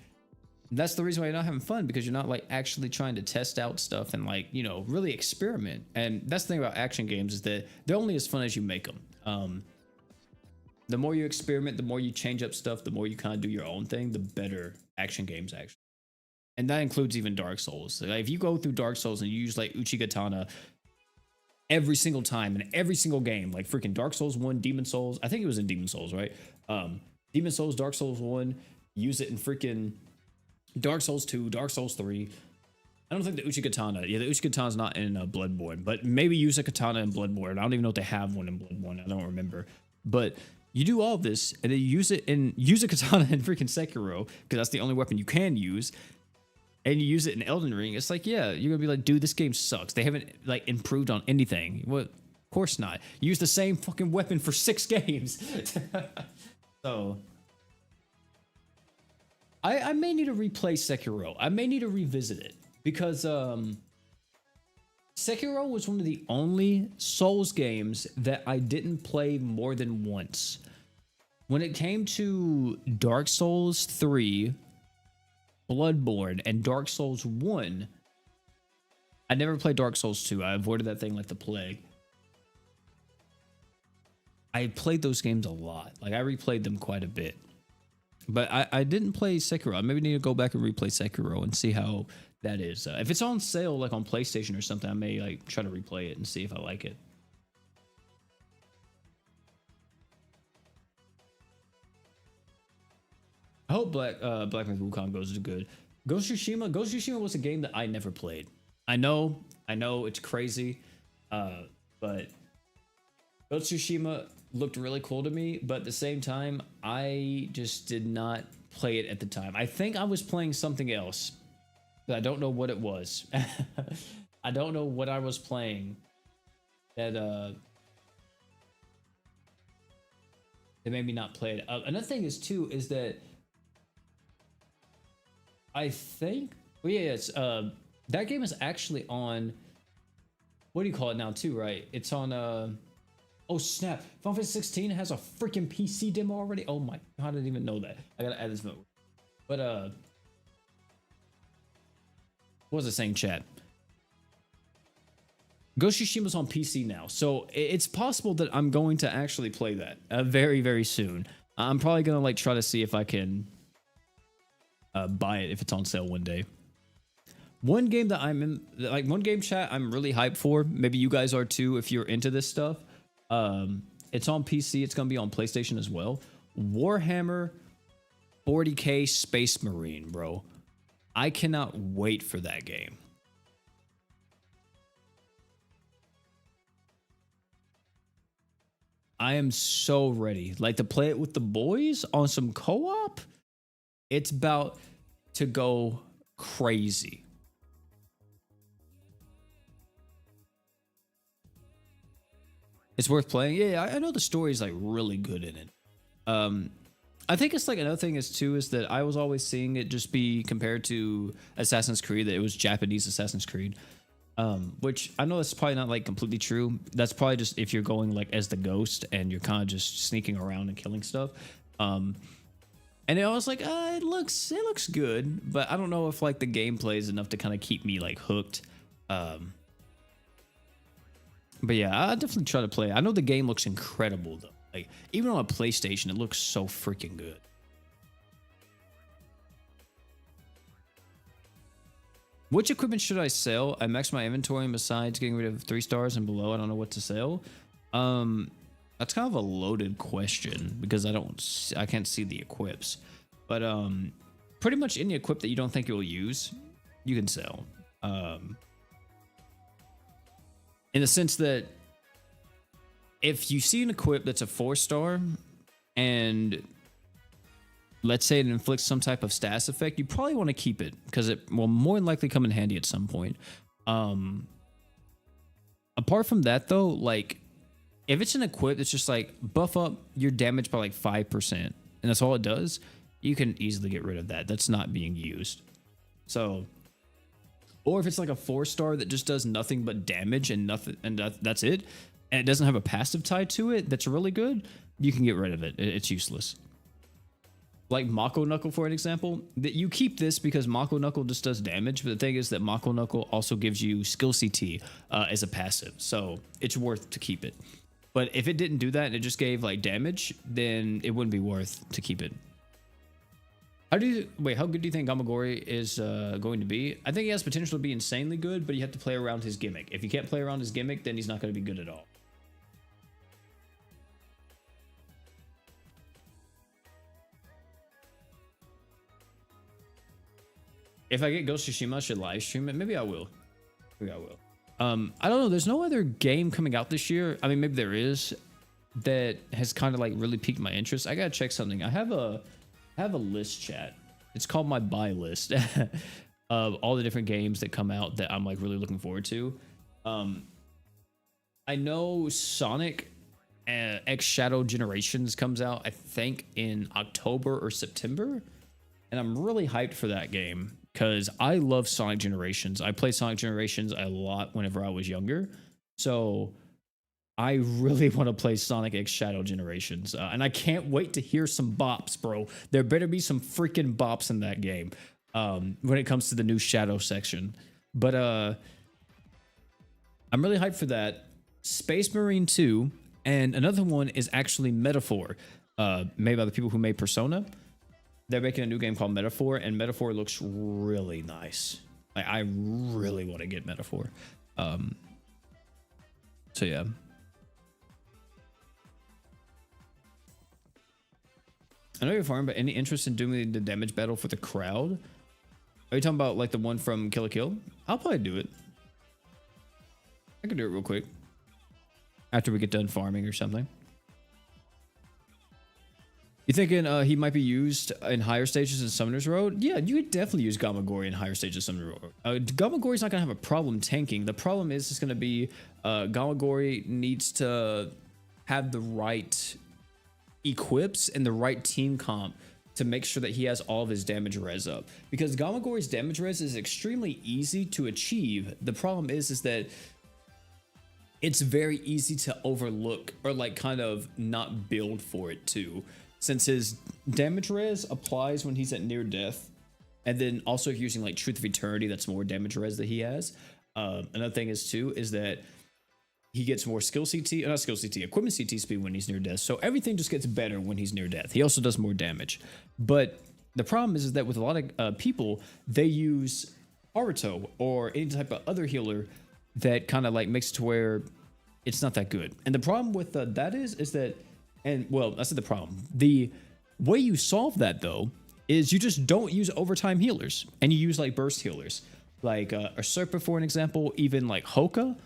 Speaker 1: that's the reason why you're not having fun, because you're not like actually trying to test out stuff and like, you know, really experiment. And that's the thing about action games, is that they're only as fun as you make them. The more you experiment, the more you change up stuff, the more you kind of do your own thing, the better action games actually. And that includes even Dark Souls. Like, if you go through Dark Souls and you use like Uchigatana every single time in every single game, like freaking Dark Souls 1, Demon Souls, I think it was in Demon Souls, right? Demon Souls, Dark Souls 1, use it in freaking Dark Souls 2, Dark Souls 3. I don't think the Uchigatana, yeah, the Uchigatana's not in Bloodborne, but maybe use a katana in Bloodborne. I don't even know if they have one in Bloodborne. I don't remember. But you do all of this and then use a katana in freaking Sekiro, because that's the only weapon you can use. And you use it in Elden Ring. It's like, yeah, you're gonna be like, dude, this game sucks. They haven't like improved on anything. Well, of course not. Use the same fucking weapon for 6 games. So I may need to replay Sekiro. I may need to revisit it, because Sekiro was one of the only Souls games that I didn't play more than once. When it came to Dark Souls 3, Bloodborne, and Dark Souls 1, I never played Dark Souls 2. I avoided that thing like the plague. I played those games a lot. Like I replayed them quite a bit. But I didn't play Sekiro. I maybe need to go back and replay Sekiro and see how that is. If it's on sale like on PlayStation or something, I may like try to replay it and see if I like it. I hope Black Myth Wukong goes to good. Ghost of Tsushima was a game that I never played. I know it's crazy, but Ghost of Tsushima looked really cool to me, but at the same time, I just did not play it at the time. I think I was playing something else, but I don't know what it was. I don't know what I was playing that made me not play it. Another thing is too is that I think, well, yeah, it's that game is actually on, what do you call it now too, right? It's on oh snap, Final Fantasy 16 has a freaking PC demo already. Oh my, I didn't even know that. I gotta add this note. But what was I saying, chat? Ghost of Tsushima's on PC now, so it's possible that I'm going to actually play that very, very soon. I'm probably gonna like try to see if I can buy it if it's on sale one day. One game that I'm in, like one game chat I'm really hyped for, maybe you guys are too if you're into this stuff. It's on PC, it's gonna be on PlayStation as well. Warhammer 40K Space Marine, bro. I cannot wait for that game. I am so ready. Like to play it with the boys on some co-op. It's about to go crazy. It's worth playing. Yeah, I know the story is like really good in it. I think it's like another thing is too is that I was always seeing it just be compared to Assassin's Creed, that it was Japanese Assassin's Creed. Which I know that's probably not like completely true. That's probably just if you're going like as the ghost and you're kind of just sneaking around and killing stuff. And I was like, it looks good, but I don't know if like the gameplay is enough to kind of keep me like hooked. But yeah, I'll definitely try to play. I know the game looks incredible though. Like even on a PlayStation, it looks so freaking good. Which equipment should I sell? I max my inventory, and besides getting rid of 3 stars and below, I don't know what to sell. That's kind of a loaded question because I can't see the equips. But pretty much any equip that you don't think you'll use, you can sell. In the sense that if you see an equip that's a 4-star and let's say it inflicts some type of status effect, you probably want to keep it because it will more than likely come in handy at some point. Apart from that though, like if it's an equip that's just like buff up your damage by like 5% and that's all it does, you can easily get rid of that. That's not being used. So, or if it's like a 4-star that just does nothing but damage and nothing, and that's it, and it doesn't have a passive tied to it that's really good, you can get rid of it. It's useless. Like Mako Knuckle, for an example, that you keep this because Mako Knuckle just does damage, but the thing is that Mako Knuckle also gives you skill CT as a passive, so it's worth to keep it. But if it didn't do that and it just gave like damage, then it wouldn't be worth to keep it. How good do you think Gamagori is going to be? I think he has potential to be insanely good, but you have to play around his gimmick. If you can't play around his gimmick, then he's not going to be good at all. If I get Ghost of Tsushima, I should live stream it. Maybe I will. Maybe I will. I don't know. There's no other game coming out this year. I mean, maybe there is that has kind of like really piqued my interest. I gotta check something. I have a list, chat. It's called my buy list of all the different games that come out that I'm like really looking forward to. I know Sonic X Shadow Generations comes out, I think in October or September, and I'm really hyped for that game because I love Sonic Generations. I played Sonic Generations a lot whenever I was younger, so I really want to play Sonic X Shadow Generations, and I can't wait to hear some bops, bro. There better be some freaking bops in that game when it comes to the new Shadow section. But I'm really hyped for that. Space Marine 2 And another one is actually Metaphor, made by the people who made Persona. They're making a new game called Metaphor, and Metaphor looks really nice. Like, I really want to get Metaphor. So yeah. I know you're farming, but any interest in doing the damage battle for the crowd? Are you talking about like the one from Kill la Kill? I'll probably do it. I can do it real quick after we get done farming or something. You thinking he might be used in higher stages in Summoner's Road? Yeah, you could definitely use Gamagori in higher stages of Summoner's Road. Gamagori's not going to have a problem tanking. The problem is it's going to be Gamagori needs to have the right equips and the right team comp to make sure that he has all of his damage res up. Because Gamagori's damage res is extremely easy to achieve. The problem is that it's very easy to overlook or like kind of not build for it too. Since his damage res applies when he's at near death, and then also if you're using like Truth of Eternity, that's more damage res that he has. Another thing is too is that he gets more skill CT, not skill CT, equipment CT speed when he's near death. So everything just gets better when he's near death. He also does more damage. But the problem is that with a lot of people, they use Haruto or any type of other healer that kind of like makes it to where it's not that good. And the problem with that is that, and well, that's not the problem. The way you solve that though is you just don't use overtime healers and you use like burst healers, like Usurper for an example, even like Hoka,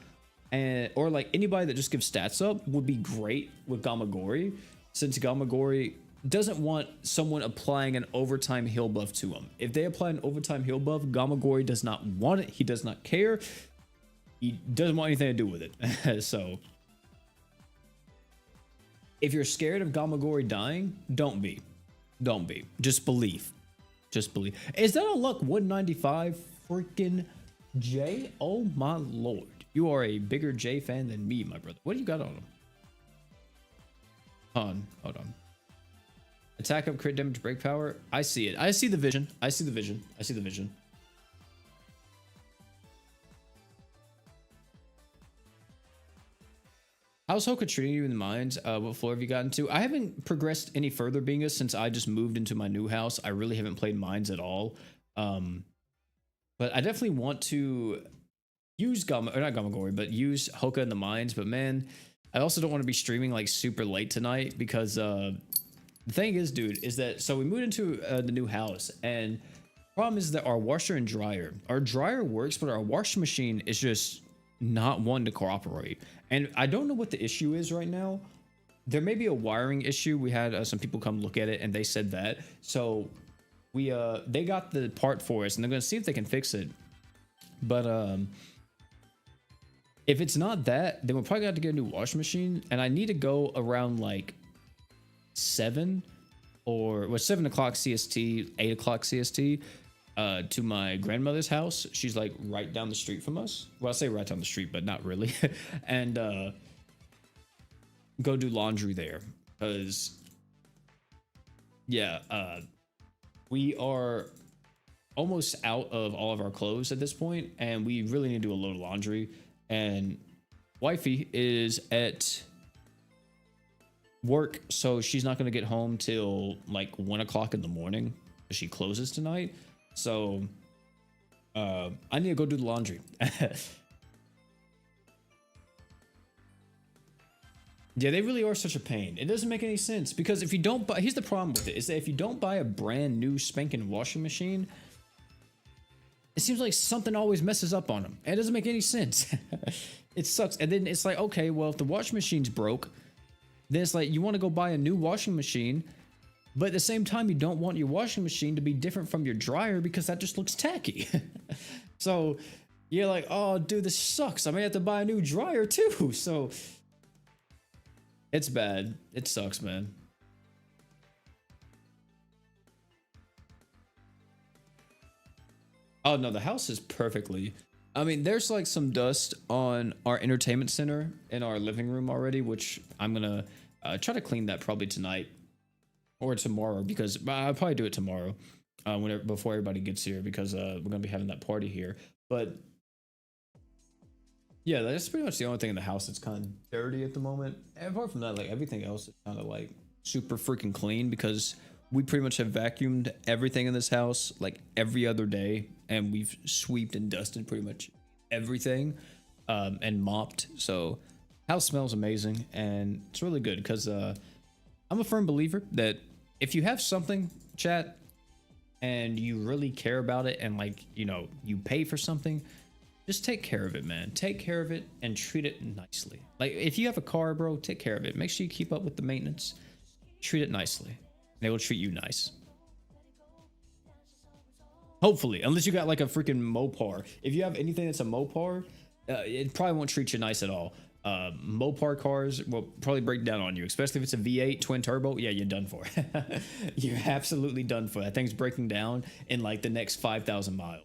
Speaker 1: and or like anybody that just gives stats up would be great with Gamagori, since Gamagori doesn't want someone applying an overtime heal buff to him. If they apply an overtime heal buff, Gamagori does not want it. He does not care. He doesn't want anything to do with it. So if you're scared of Gamagori dying, don't be. Don't be. Just believe. Just believe. Is that a luck 195 freaking J? Oh my lord. You are a bigger J fan than me, my brother. What do you got on him? Hold on. Attack up, crit damage, break power. I see it. I see the vision. I see the vision. I see the vision. How's Hoka treating you in the mines? What floor have you gotten to? I haven't progressed any further, Bingus, since I just moved into my new house. I really haven't played mines at all. But I definitely want to use not Gamagori, but use Hoka in the mines. But man, I also don't want to be streaming like super late tonight because the thing is, dude, is that so we moved into the new house, and the problem is that our washer and dryer, our dryer works, but our washing machine is just not one to cooperate. And I don't know what the issue is right now. There may be a wiring issue. We had some people come look at it and they said that. So we they got the part for us and they're going to see if they can fix it. But if it's not that, then we're probably going to get a new washing machine, and I need to go around like 7 o'clock CST, 8 o'clock CST to my grandmother's house. She's like right down the street from us. Well, I say right down the street, but not really. And go do laundry there, because yeah, we are almost out of all of our clothes at this point, and we really need to do a load of laundry. And wifey is at work, so she's not going to get home till like 1 o'clock in the morning. She closes tonight. So I need to go do the laundry. Yeah, they really are such a pain. It doesn't make any sense, because if you don't buy, here's the problem with it, is that if you don't buy a brand new spanking washing machine, it seems like something always messes up on them. And it doesn't make any sense. It sucks. And then it's like, okay, well, if the washing machine's broke, then it's like you want to go buy a new washing machine, but at the same time, you don't want your washing machine to be different from your dryer because that just looks tacky. So you're like, oh, dude, this sucks. I may have to buy a new dryer too. So it's bad. It sucks, man. Oh no, the house is perfectly. I mean, there's like some dust on our entertainment center in our living room already, which I'm gonna try to clean that probably tonight or tomorrow, because I'll probably do it tomorrow, before everybody gets here, because we're gonna be having that party here. But Yeah, that's pretty much the only thing in the house that's kind of dirty at the moment. And apart from that, like everything else is kind of like super freaking clean because we pretty much have vacuumed everything in this house like every other day, and we've sweeped and dusted pretty much everything, and mopped. So house smells amazing, and it's really good because I'm a firm believer that if you have something, chat, and you really care about it, and like, you know, you pay for something, just take care of it, man. Take care of it and treat it nicely. Like if you have a car, bro, take care of it. Make sure you keep up with the maintenance. Treat it nicely. And they will treat you nice. Hopefully, unless you got like a freaking Mopar. If you have anything that's a Mopar, it probably won't treat you nice at all. Mopar cars will probably break down on you, especially if it's a V8 twin turbo. Yeah, you're done for. You're absolutely done for. That thing's breaking down in like the next 5,000 miles.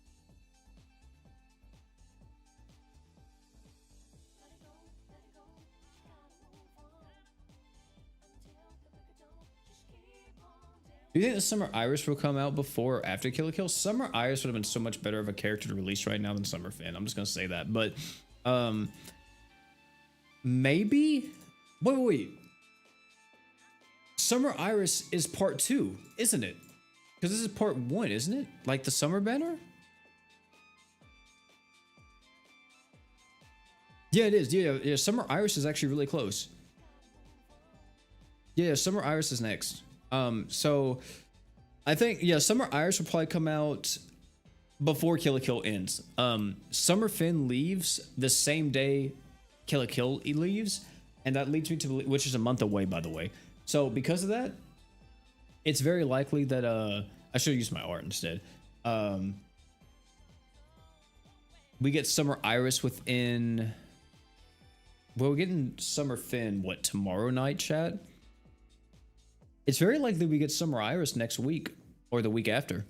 Speaker 1: Do you think the Summer Iris will come out before or after Kill la Kill? Summer Iris would have been so much better of a character to release right now than Summer Finn. I'm just gonna say that, but maybe. Wait. Summer Iris is part 2, isn't it? Because this is part 1, isn't it? Like the Summer banner. Yeah, it is. Yeah. Summer Iris is actually really close. Yeah, Summer Iris is next. So I think, yeah, Summer Iris will probably come out before Kill la Kill ends. Summer Finn leaves the same day Kill la Kill leaves, and that leads me to, which is a month away, by the way. So because of that, it's very likely that I should use my art instead. We get Summer Iris within, well, we're getting Summer Finn what, tomorrow night, chat? It's very likely we get Summer Iris next week or the week after.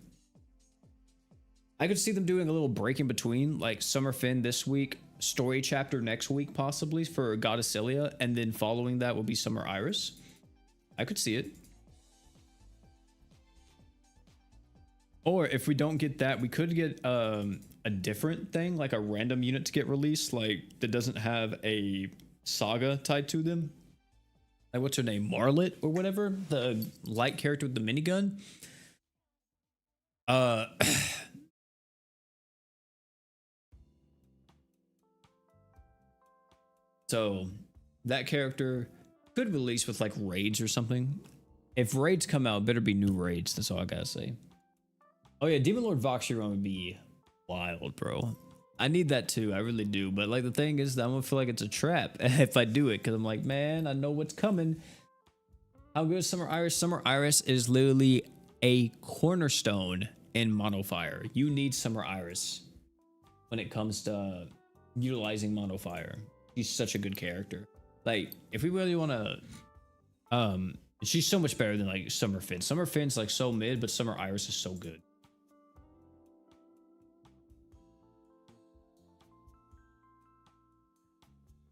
Speaker 1: I could see them doing a little break in between, like Summer Finn this week, story chapter next week possibly for Goddess Celia, and then following that will be Summer Iris. I could see it. Or if we don't get that, we could get a different thing, like a random unit to get released, like that doesn't have a saga tied to them. Like what's her name, Marlet or whatever, the light character with the minigun. So that character could release with like raids or something. If raids come out, better be new raids. That's all I gotta say. Oh yeah, Demon Lord Voxy would be wild, bro. I need that too, I really do. But like the thing is that I'm gonna feel like it's a trap if I do it, because I'm like, man, I know what's coming. How good is Summer Iris? Summer Iris is literally a cornerstone in Mono Fire. You need Summer Iris when it comes to utilizing Mono Fire. She's such a good character. Like, if we really want to, she's so much better than like Summer Finn. Summer Finn's like so mid, but Summer Iris is so good.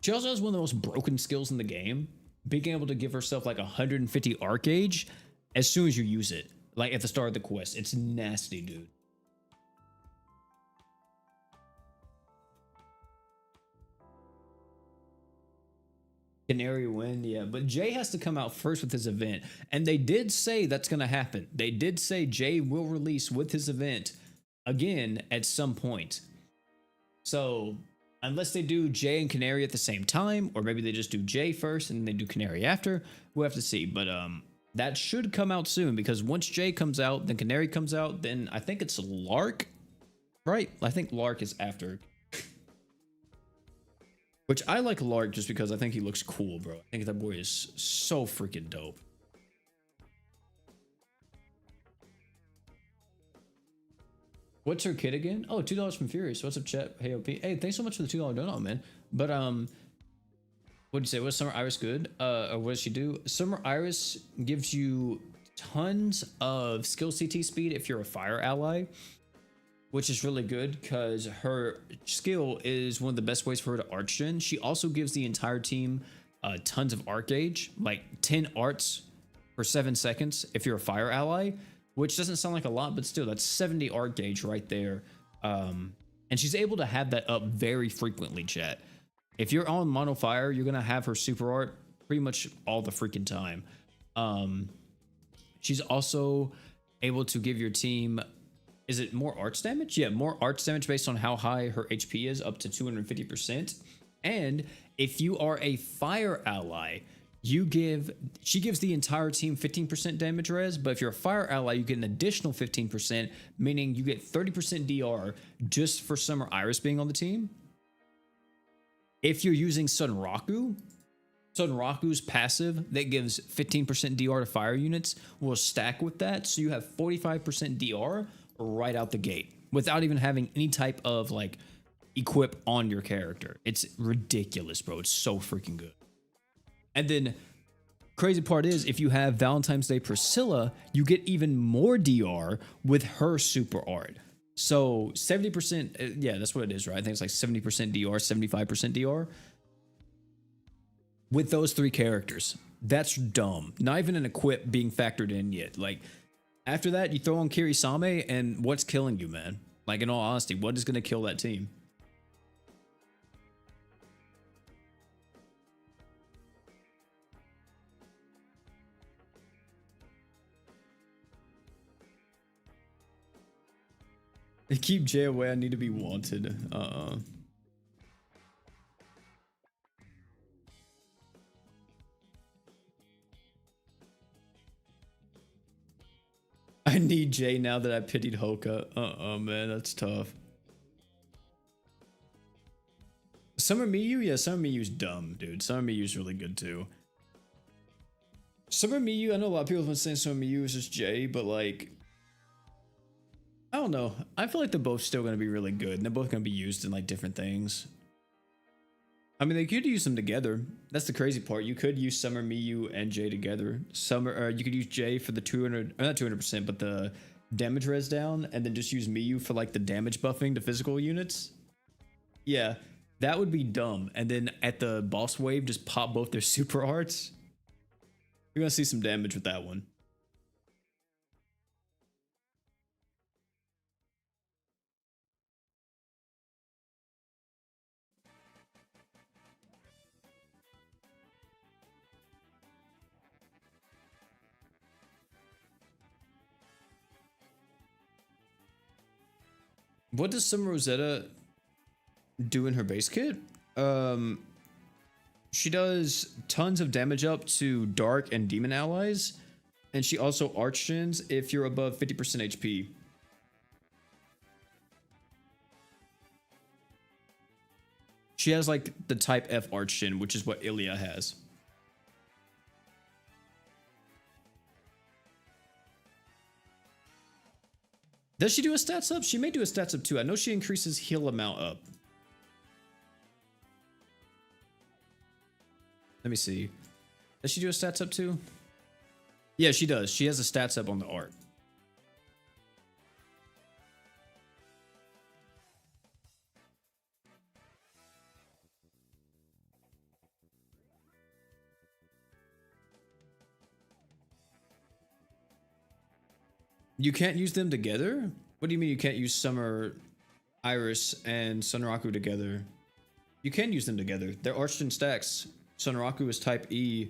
Speaker 1: She also has one of the most broken skills in the game, being able to give herself like 150 arc gauge as soon as you use it, like at the start of the quest. It's nasty, dude. Canary win, yeah, but Jay has to come out first with his event, and they did say that's gonna happen. They did say Jay will release with his event again at some point. So unless they do Jay and Canary at the same time, or maybe they just do Jay first and then they do Canary after, we'll have to see. But that should come out soon, because once Jay comes out, then Canary comes out, then I think it's Lark, right? I think Lark is after. Which I like Lark just because I think he looks cool, bro. I think that boy is so freaking dope. What's her kit again? Oh, $2 from Furious. What's up, chat? Hey, OP. Hey, thanks so much for the $2 donut, man. But what'd you say? Was Summer Iris good? Or what does she do? Summer Iris gives you tons of skill CT speed if you're a fire ally, which is really good because her skill is one of the best ways for her to arch gen. She also gives the entire team tons of arc gauge, like 10 arts for 7 seconds if you're a fire ally, which doesn't sound like a lot, but still, that's 70 arc gauge right there. And she's able to have that up very frequently, chat. If you're on Mono Fire, you're gonna have her super art pretty much all the freaking time. She's also able to give your team, is it more arts damage? Yeah, more arts damage based on how high her HP is, up to 250%. And if you are a fire ally, she gives the entire team 15% damage res, but if you're a fire ally, you get an additional 15%, meaning you get 30% DR just for Summer Iris being on the team. If you're using Sunraku's passive that gives 15% DR to fire units will stack with that, so you have 45% DR right out the gate without even having any type of like equip on your character. It's ridiculous, bro. It's so freaking good. And then crazy part is, if you have Valentine's Day Priscilla, you get even more DR with her super art. So 70%, yeah, that's what it is, right? I think it's like 70% DR, 75% DR with those 3 characters. That's dumb. Not even an equip being factored in yet. Like, after that, you throw on Kirisame, and what's killing you, man? Like, in all honesty, what is going to kill that team? Keep Jay away. I need to be wanted. I need Jay now that I pitied Hoka. Man, that's tough. Summer Miyu? Yeah, Summer Miyu's dumb, dude. Summer Miyu's really good too. Summer Miyu, I know a lot of people have been saying Summer Miyu is just Jay, but like, I don't know. I feel like they're both still going to be really good, and they're both going to be used in like different things. I mean, they could use them together. That's the crazy part. You could use Summer Miyu and Jay together. You could use Jay for the 200, or not 200%, but the damage res down, and then just use Miyu for like the damage buffing to physical units. Yeah, that would be dumb. And then at the boss wave, just pop both their super arts. You're going to see some damage with that one. What does Summer Rosetta do in her base kit? She does tons of damage up to Dark and Demon allies, and she also archgens if you're above 50% HP. She has like the type F archgen, which is what Ilya has. Does she do a stats up? She may do a stats up too. I know she increases heal amount up. Let me see. Does she do a stats up too? Yeah, she does. She has a stats up on the art. You can't use them together? What do you mean you can't use Summer Iris and Sunraku together? You can use them together. They're archgen stacks. Sunraku is type E.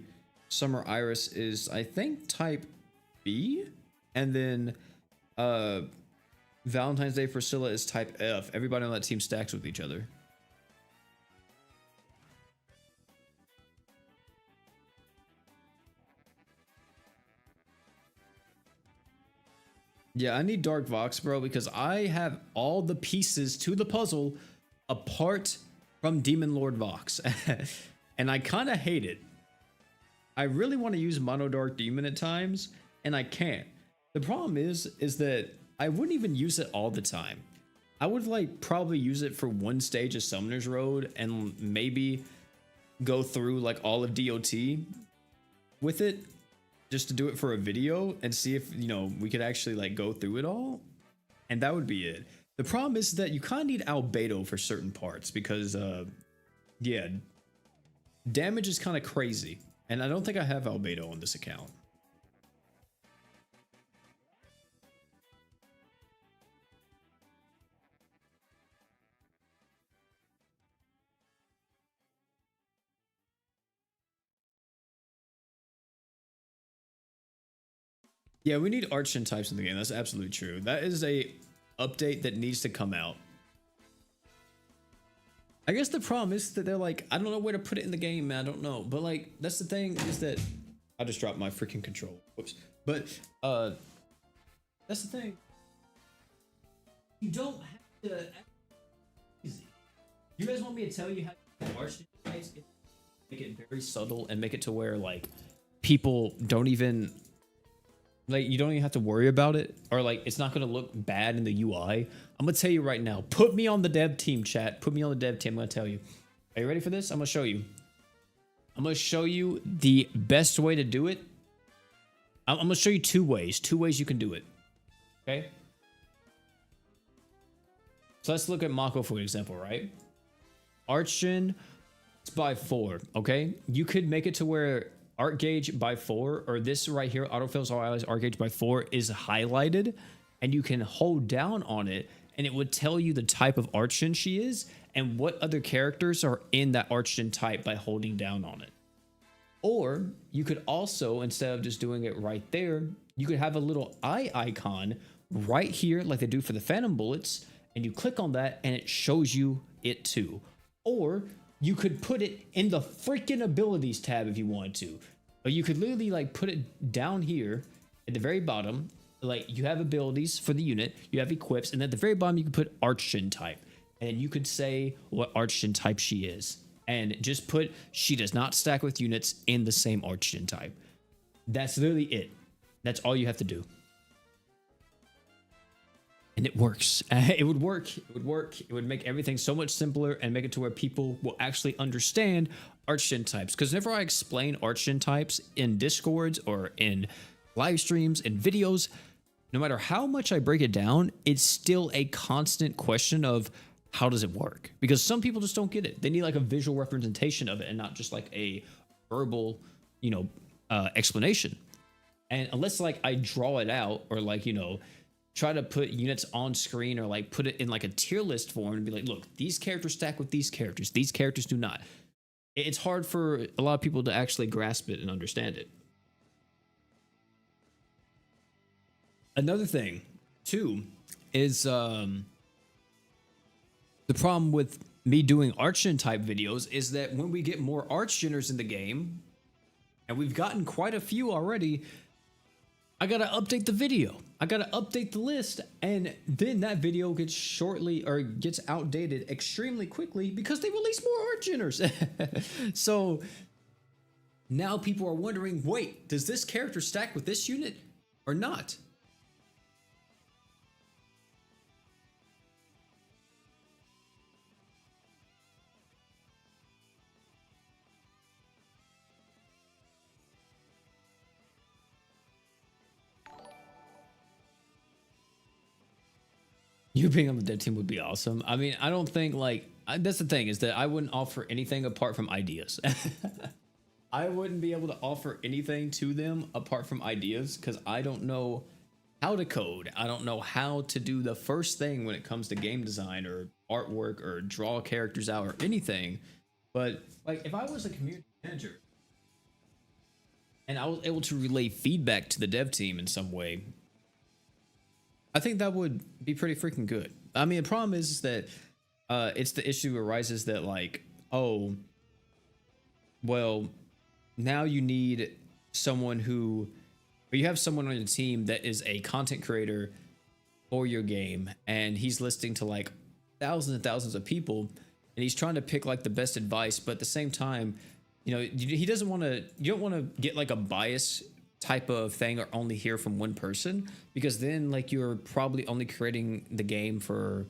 Speaker 1: Summer Iris is, I think, type B. And then Valentine's Day Priscilla is type F. Everybody on that team stacks with each other. Yeah, I need Dark Vox, bro, because I have all the pieces to the puzzle apart from Demon Lord Vox. And I kind of hate it. I really want to use Mono Dark Demon at times, and I can't. The problem is that I wouldn't even use it all the time. I would like probably use it for one stage of Summoner's Road and maybe go through like all of DOT with it, just to do it for a video and see if, you know, we could actually like go through it all, and that would be it. The problem is that you kind of need albedo for certain parts because yeah, damage is kind of crazy, and I don't think I have albedo on this account. Yeah, we need arch-in types in the game. That's absolutely true. That is a update that needs to come out. I guess the problem is that they're like, I don't know where to put it in the game, man. I don't know. But like, that's the thing is that I just dropped my freaking control. Whoops. But that's the thing. You don't have to easy. You guys want me to tell you how to arch types? Make it very subtle and make it to where like people don't even like, you don't even have to worry about it, or like it's not going to look bad in the UI. I'm gonna tell you right now, put me on the dev team, chat. Put me on the dev team. I'm gonna tell you. Are you ready for this? I'm gonna show you. I'm gonna show you the best way to do it. I'm gonna show you two ways you can do it. Okay, so let's look at Mako for example, right? Arch-in by 4. Okay, you could make it to where art gauge by 4, or this right here, autofills all allies art gauge by 4 is highlighted, and you can hold down on it and it would tell you the type of arch-in she is and what other characters are in that arch-in type by holding down on it. Or you could also, instead of just doing it right there, you could have a little eye icon right here like they do for the phantom bullets, and you click on that and it shows you it too. Or you could put it in the freaking abilities tab if you wanted to. But you could literally like put it down here at the very bottom. Like you have abilities for the unit, you have equips, and at the very bottom you can put arch-in type. And you could say what arch-in type she is. And just put she does not stack with units in the same arch-in type. That's literally it. That's all you have to do. And it works. It would work. It would work. It would make everything so much simpler and make it to where people will actually understand arch-in types. Because whenever I explain arch-in types in Discords or in live streams and videos, no matter how much I break it down, it's still a constant question of how does it work? Because some people just don't get it. They need like a visual representation of it and not just like a verbal, you know, explanation. And unless like I draw it out or like, you know, try to put units on screen or like put it in like a tier list form and be like, look, these characters stack with these characters do not. It's hard for a lot of people to actually grasp it and understand it. Another thing too is the problem with me doing arch-in type videos is that when we get more arch-inners in the game, and we've gotten quite a few already, I gotta update the video. I gotta update the list, and then that video gets gets outdated extremely quickly because they release more arch-inners. So now people are wondering, wait, does this character stack with this unit or not? You being on the dev team would be awesome. I mean, I don't think like that's the thing is that I wouldn't offer anything apart from ideas. I wouldn't be able to offer anything to them apart from ideas because I don't know how to code. I don't know how to do the first thing when it comes to game design or artwork or draw characters out or anything. But like if I was a community manager and I was able to relay feedback to the dev team in some way, I think that would be pretty freaking good. I mean, the problem is that it's the issue arises that like, oh, well, now you need someone who, or you have someone on your team that is a content creator for your game, and he's listening to like thousands and thousands of people, and he's trying to pick like the best advice, but at the same time, you know, he doesn't want to, you don't want to get like a bias type of thing or only hear from one person, because then like you're probably only creating the game for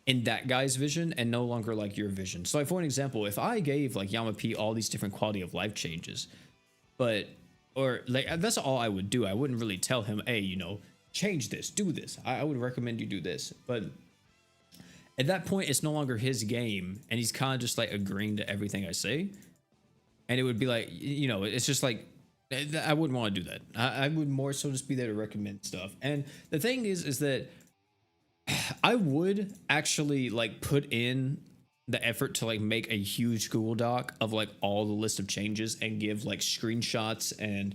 Speaker 1: in that guy's vision and no longer like your vision. So like for an example, if I gave like Yama P all these different quality of life changes, but or like that's all I would do. I wouldn't really tell him, hey, you know, change this, do this. I would recommend you do this. But at that point it's no longer his game and he's kind of just like agreeing to everything I say. And it would be like, you know, it's just like I wouldn't want to do that. I would more so just be there to recommend stuff. And the thing is that I would actually like put in the effort to like make a huge Google Doc of like all the list of changes and give like screenshots and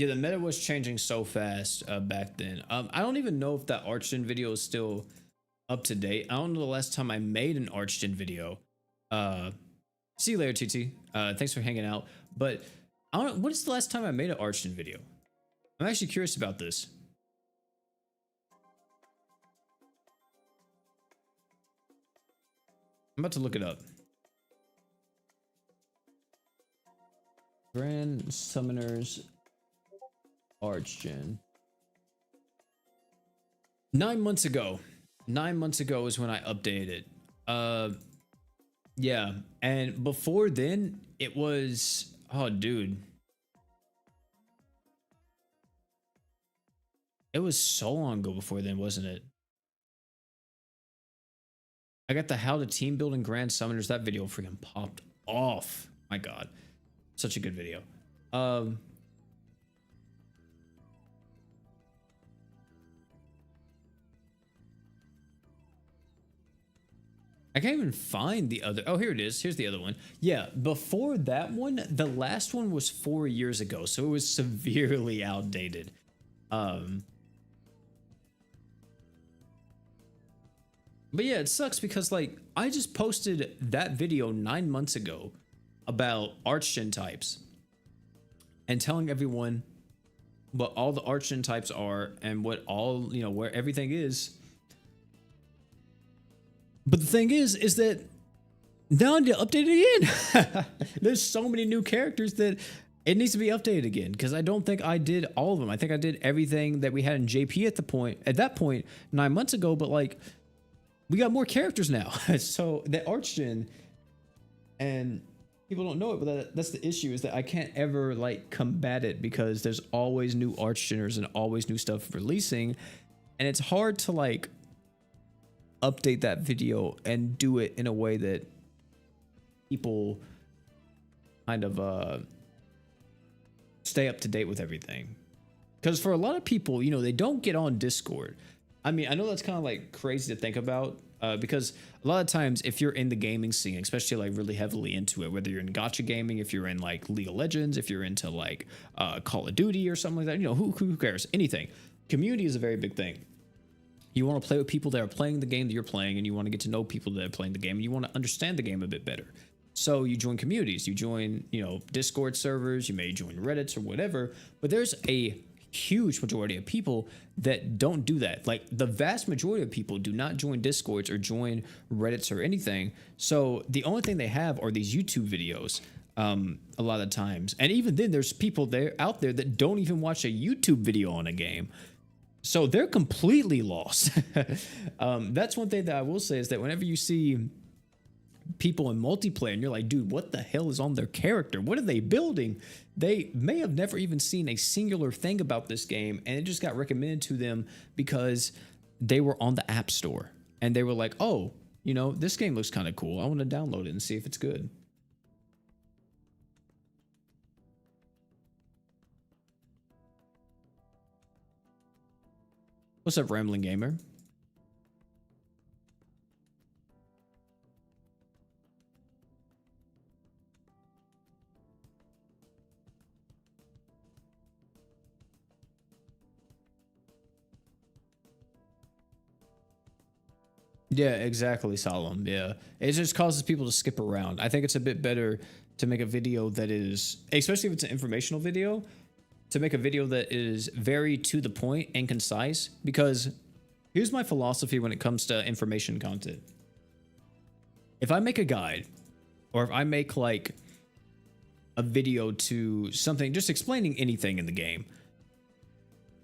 Speaker 1: Yeah, the meta was changing so fast back then. I don't even know if that Archden video is still up to date. I don't know the last time I made an Archden video. See you later, TT. Thanks for hanging out. But I don't know, what is the last time I made an Archden video? I'm actually curious about this. I'm about to look it up. Grand Summoners Archden. 9 months ago. 9 months ago is when I updated it. Yeah, and before then it was, oh dude, it was so long ago before then, wasn't it? I got the how to team building Grand Summoners. That video freaking popped off. My god, such a good video. I can't even find the other. Oh, here it is. Here's the other one. Yeah, before that one, the last one was 4 years ago, so it was severely outdated. But yeah, it sucks because like I just posted that video 9 months ago about Archden types and telling everyone what all the Archden types are and what all, you know, where everything is. But the thing is that now I need to update it again. There's so many new characters that it needs to be updated again because I don't think I did all of them. I think I did everything that we had in JP at that point 9 months ago, but like we got more characters now. So the Archden, and people don't know it, but that's the issue, is that I can't ever like combat it because there's always new Archdeners and always new stuff releasing, and it's hard to like update that video and do it in a way that people kind of stay up to date with everything. Because for a lot of people, you know, they don't get on Discord. I mean, I know that's kind of like crazy to think about because a lot of times if you're in the gaming scene, especially like really heavily into it, whether you're in gacha gaming, if you're in like League of Legends, if you're into like Call of Duty or something like that, you know, who cares? Anything. Community is a very big thing. You want to play with people that are playing the game that you're playing, and you want to get to know people that are playing the game, and you want to understand the game a bit better. So you join communities, you join, you know, Discord servers, you may join Reddits or whatever, but there's a huge majority of people that don't do that. Like the vast majority of people do not join Discords or join Reddits or anything. So the only thing they have are these YouTube videos a lot of times. And even then there's people out there that don't even watch a YouTube video on a game. So they're completely lost. That's one thing that I will say is that whenever you see people in multiplayer and you're like, dude, what the hell is on their character? What are they building? They may have never even seen a singular thing about this game, and it just got recommended to them because they were on the App Store and they were like, oh, you know, this game looks kind of cool. I want to download it and see if it's good. What's up, Rambling Gamer? Yeah, exactly, Solemn. Yeah, it just causes people to skip around. I think it's a bit better to make a video that is, especially if it's an informational video, to make a video that is very to the point and concise, because here's my philosophy when it comes to information content. If I make a guide, or if I make like a video to something, just explaining anything in the game,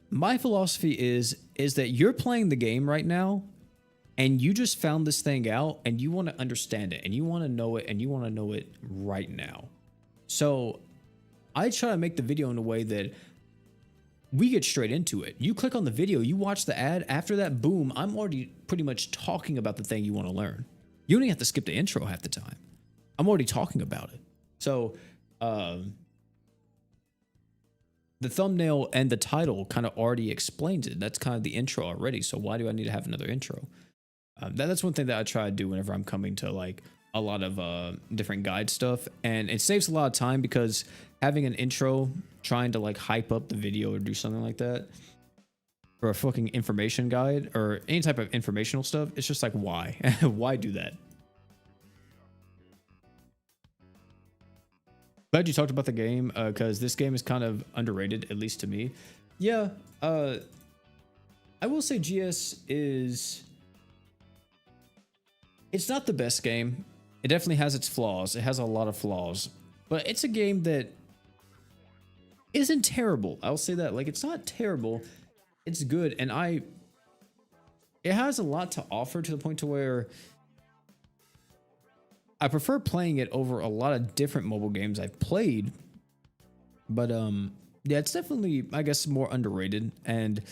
Speaker 1: my philosophy is that you're playing the game right now and you just found this thing out and you want to understand it and you want to know it and you want to know it right now. So I try to make the video in a way that we get straight into it. You click on the video, you watch the ad, after that, boom, I'm already pretty much talking about the thing you want to learn. You don't even have to skip the intro half the time. I'm already talking about it. So the thumbnail and the title kind of already explains it. That's kind of the intro already. So why do I need to have another intro? That's one thing that I try to do whenever I'm coming to like a lot of different guide stuff, and it saves a lot of time because having an intro trying to like hype up the video or do something like that for a fucking information guide or any type of informational stuff, it's just like, why? Why do that? Glad you talked about the game, because this game is kind of underrated, at least to me. Yeah, I will say GS is... It's not the best game. It definitely has its flaws. It has a lot of flaws. But it's a game that isn't terrible. I'll say that. Like, it's not terrible. It's good. And it has a lot to offer to the point to where I prefer playing it over a lot of different mobile games I've played. But yeah, it's definitely, I guess, more underrated. And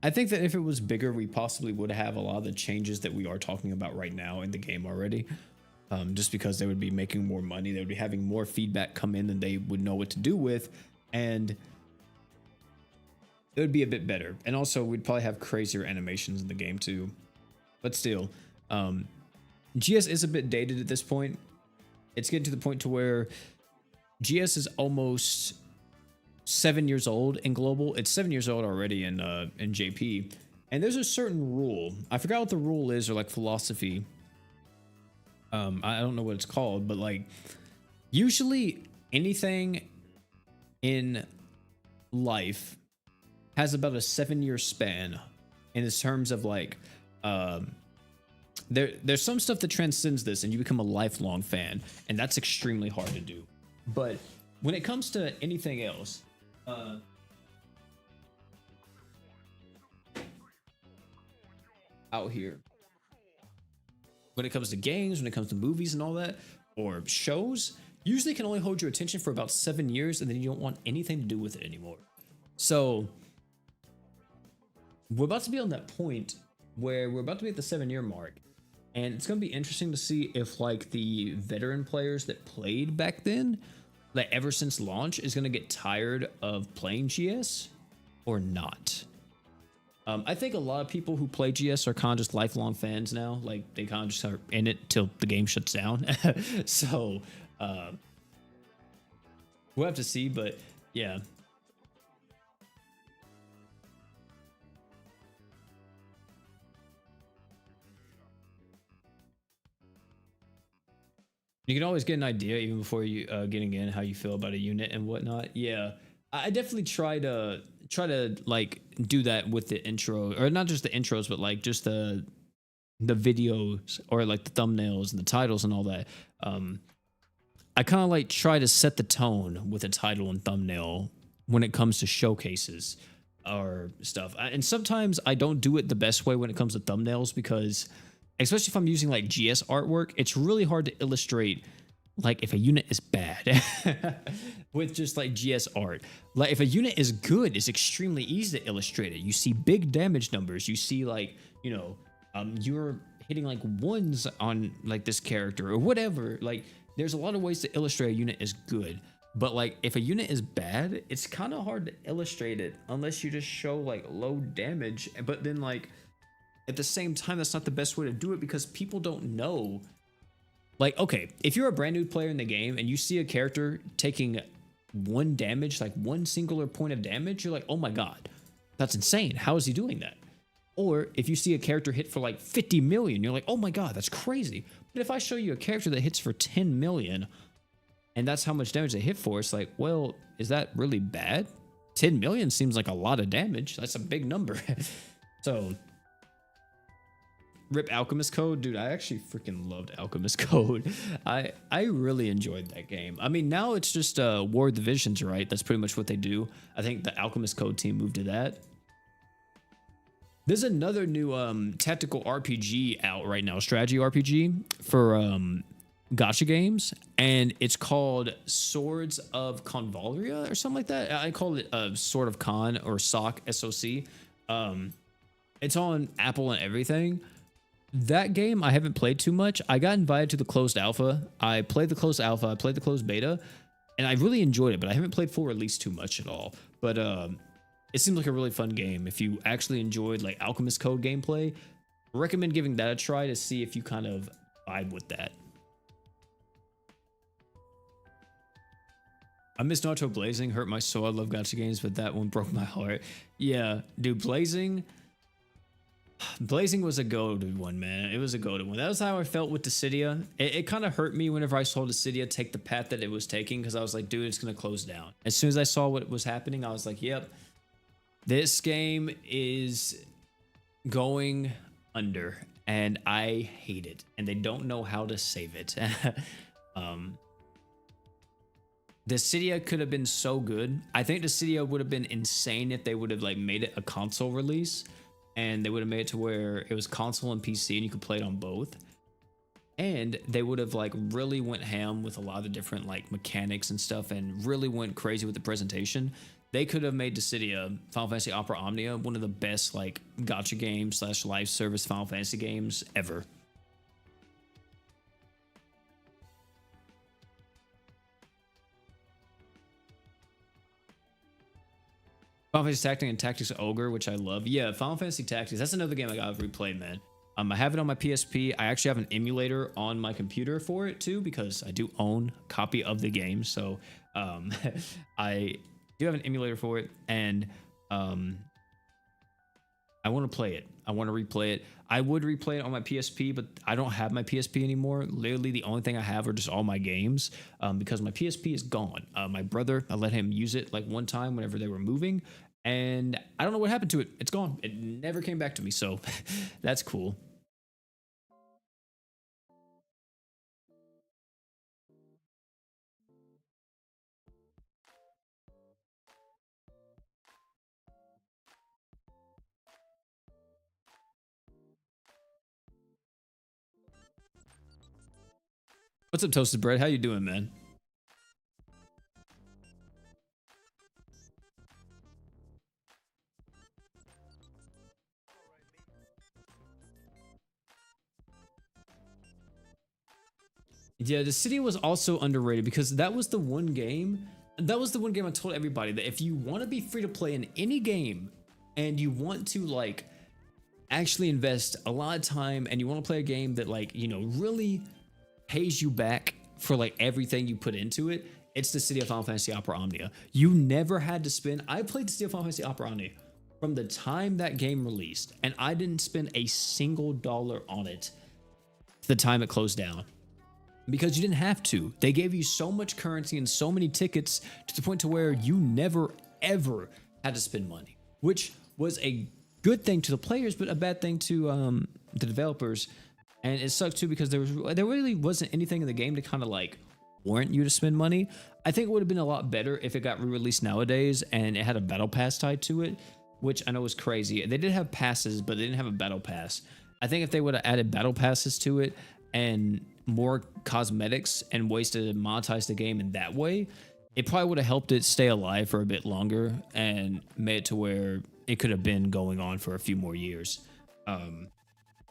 Speaker 1: I think that if it was bigger, we possibly would have a lot of the changes that we are talking about right now in the game already. Just because they would be making more money, they would be having more feedback come in than they would know what to do with, and it would be a bit better. And also, we'd probably have crazier animations in the game too. But still, GS is a bit dated at this point. It's getting to the point to where GS is almost 7 years old in global. It's 7 years old already in JP. And there's a certain rule. I forgot what the rule is, or like philosophy. I don't know what it's called, but like usually anything in life has about a 7-year span in terms of like there's some stuff that transcends this and you become a lifelong fan, and that's extremely hard to do. But when it comes to anything else, out here, when it comes to games, when it comes to movies and all that, or shows, usually can only hold your attention for about 7 years, and then you don't want anything to do with it anymore. So we're about to be on that point where we're about to be at the 7-year mark, and it's going to be interesting to see if like the veteran players that played back then, like ever since launch, is going to get tired of playing GS or not. I think a lot of people who play GS are kind of just lifelong fans now. Like, they kind of just are in it till the game shuts down. So, we'll have to see, but yeah. You can always get an idea even before you getting in how you feel about a unit and whatnot. Yeah, I definitely try to like do that with the intro, or not just the intros, but like just the videos or like the thumbnails and the titles and all that. I kind of like try to set the tone with a title and thumbnail when it comes to showcases or stuff. And sometimes I don't do it the best way when it comes to thumbnails, because especially if I'm using like GS artwork, it's really hard to illustrate like if a unit is bad with just like GS art. Like if a unit is good, it's extremely easy to illustrate it. You see big damage numbers. You see like, you know, you're hitting like ones on like this character or whatever. Like there's a lot of ways to illustrate a unit is good. But like if a unit is bad, it's kind of hard to illustrate it unless you just show like low damage. But then like at the same time, that's not the best way to do it, because people don't know. Like, okay, if you're a brand new player in the game and you see a character taking 1 damage, like 1 singular point of damage, you're like, oh my god, that's insane. How is he doing that? Or if you see a character hit for like 50 million, you're like, oh my god, that's crazy. But if I show you a character that hits for 10 million and that's how much damage they hit for, it's like, well, is that really bad? 10 million seems like a lot of damage. That's a big number. So rip Alchemist Code, dude. I actually freaking loved Alchemist Code. I really enjoyed that game. I mean, now it's just War Divisions, right? That's pretty much what they do. I think the Alchemist Code team moved to that. There's another new tactical RPG out right now, strategy RPG for gacha games, and it's called Swords of Convalria or something like that. I call it Sword of Con, or SOC, SOC. It's on Apple and everything. That game I haven't played too much. I got invited to the closed alpha. I played the closed alpha. I played the closed beta, and I really enjoyed it, but I haven't played full release too much at all. But it seems like a really fun game. If you actually enjoyed like Alchemist Code gameplay, recommend giving that a try to see if you kind of vibe with that. I miss Naruto Blazing. Hurt my soul. I love gacha games, but that one broke my heart. Yeah, dude, Blazing. Blazing was a goated one, man. It was a goated one. That was how I felt with Dissidia. It kind of hurt me whenever I saw Dissidia take the path that it was taking, because I was like, dude, it's gonna close down. As soon as I saw what was happening, I was like, yep, this game is going under, and I hate it. And they don't know how to save it. Dissidia could have been so good. I think Dissidia would have been insane if they would have like made it a console release, and they would have made it to where it was console and PC and you could play it on both. And they would have like really went ham with a lot of the different like mechanics and stuff, and really went crazy with the presentation. They could have made Dissidia, Final Fantasy Opera Omnia, one of the best like gacha games slash live service Final Fantasy games ever. Final Fantasy Tactics and Tactics Ogre, which I love. Yeah, Final Fantasy Tactics. That's another game I got to replay, man. I have it on my PSP. I actually have an emulator on my computer for it too, because I do own a copy of the game. So I do have an emulator for it, and I want to play it. I want to replay it. I would replay it on my PSP, but I don't have my PSP anymore. Literally, the only thing I have are just all my games, because my PSP is gone. My brother, I let him use it like one time whenever they were moving, and I don't know what happened to it. It's gone. It never came back to me, so that's cool. What's up, Toasted Bread? How you doing, man? Yeah, the city was also underrated because that was the one game. That was the one game I told everybody that if you want to be free to play in any game, and you want to like actually invest a lot of time, and you want to play a game that like, you know, really pays you back for like everything you put into it, it's the City of Final Fantasy Opera Omnia. You never had to spend. I played the City of Final Fantasy Opera Omnia from the time that game released, and I didn't spend a single dollar on it the time it closed down, because you didn't have to. They gave you so much currency and so many tickets to the point to where you never ever had to spend money, which was a good thing to the players, but a bad thing to the developers. And it sucked too, because there really wasn't anything in the game to kind of like warrant you to spend money. I think it would have been a lot better if it got re-released nowadays and it had a battle pass tied to it, which I know is crazy. They did have passes, but they didn't have a battle pass. I think if they would have added battle passes to it and more cosmetics and ways to monetize the game in that way, it probably would have helped it stay alive for a bit longer and made it to where it could have been going on for a few more years.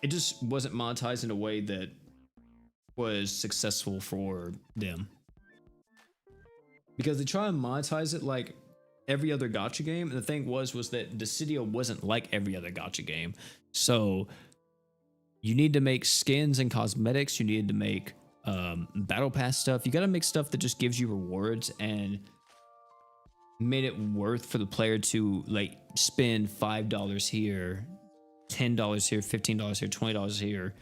Speaker 1: It just wasn't monetized in a way that was successful for them, because they try and monetize it like every other gacha game, and the thing was that Dissidia wasn't like every other gacha game. So you need to make skins and cosmetics, you needed to make battle pass stuff, you got to make stuff that just gives you rewards and made it worth for the player to like spend $5 here, $10 here, $15 here, $20 here,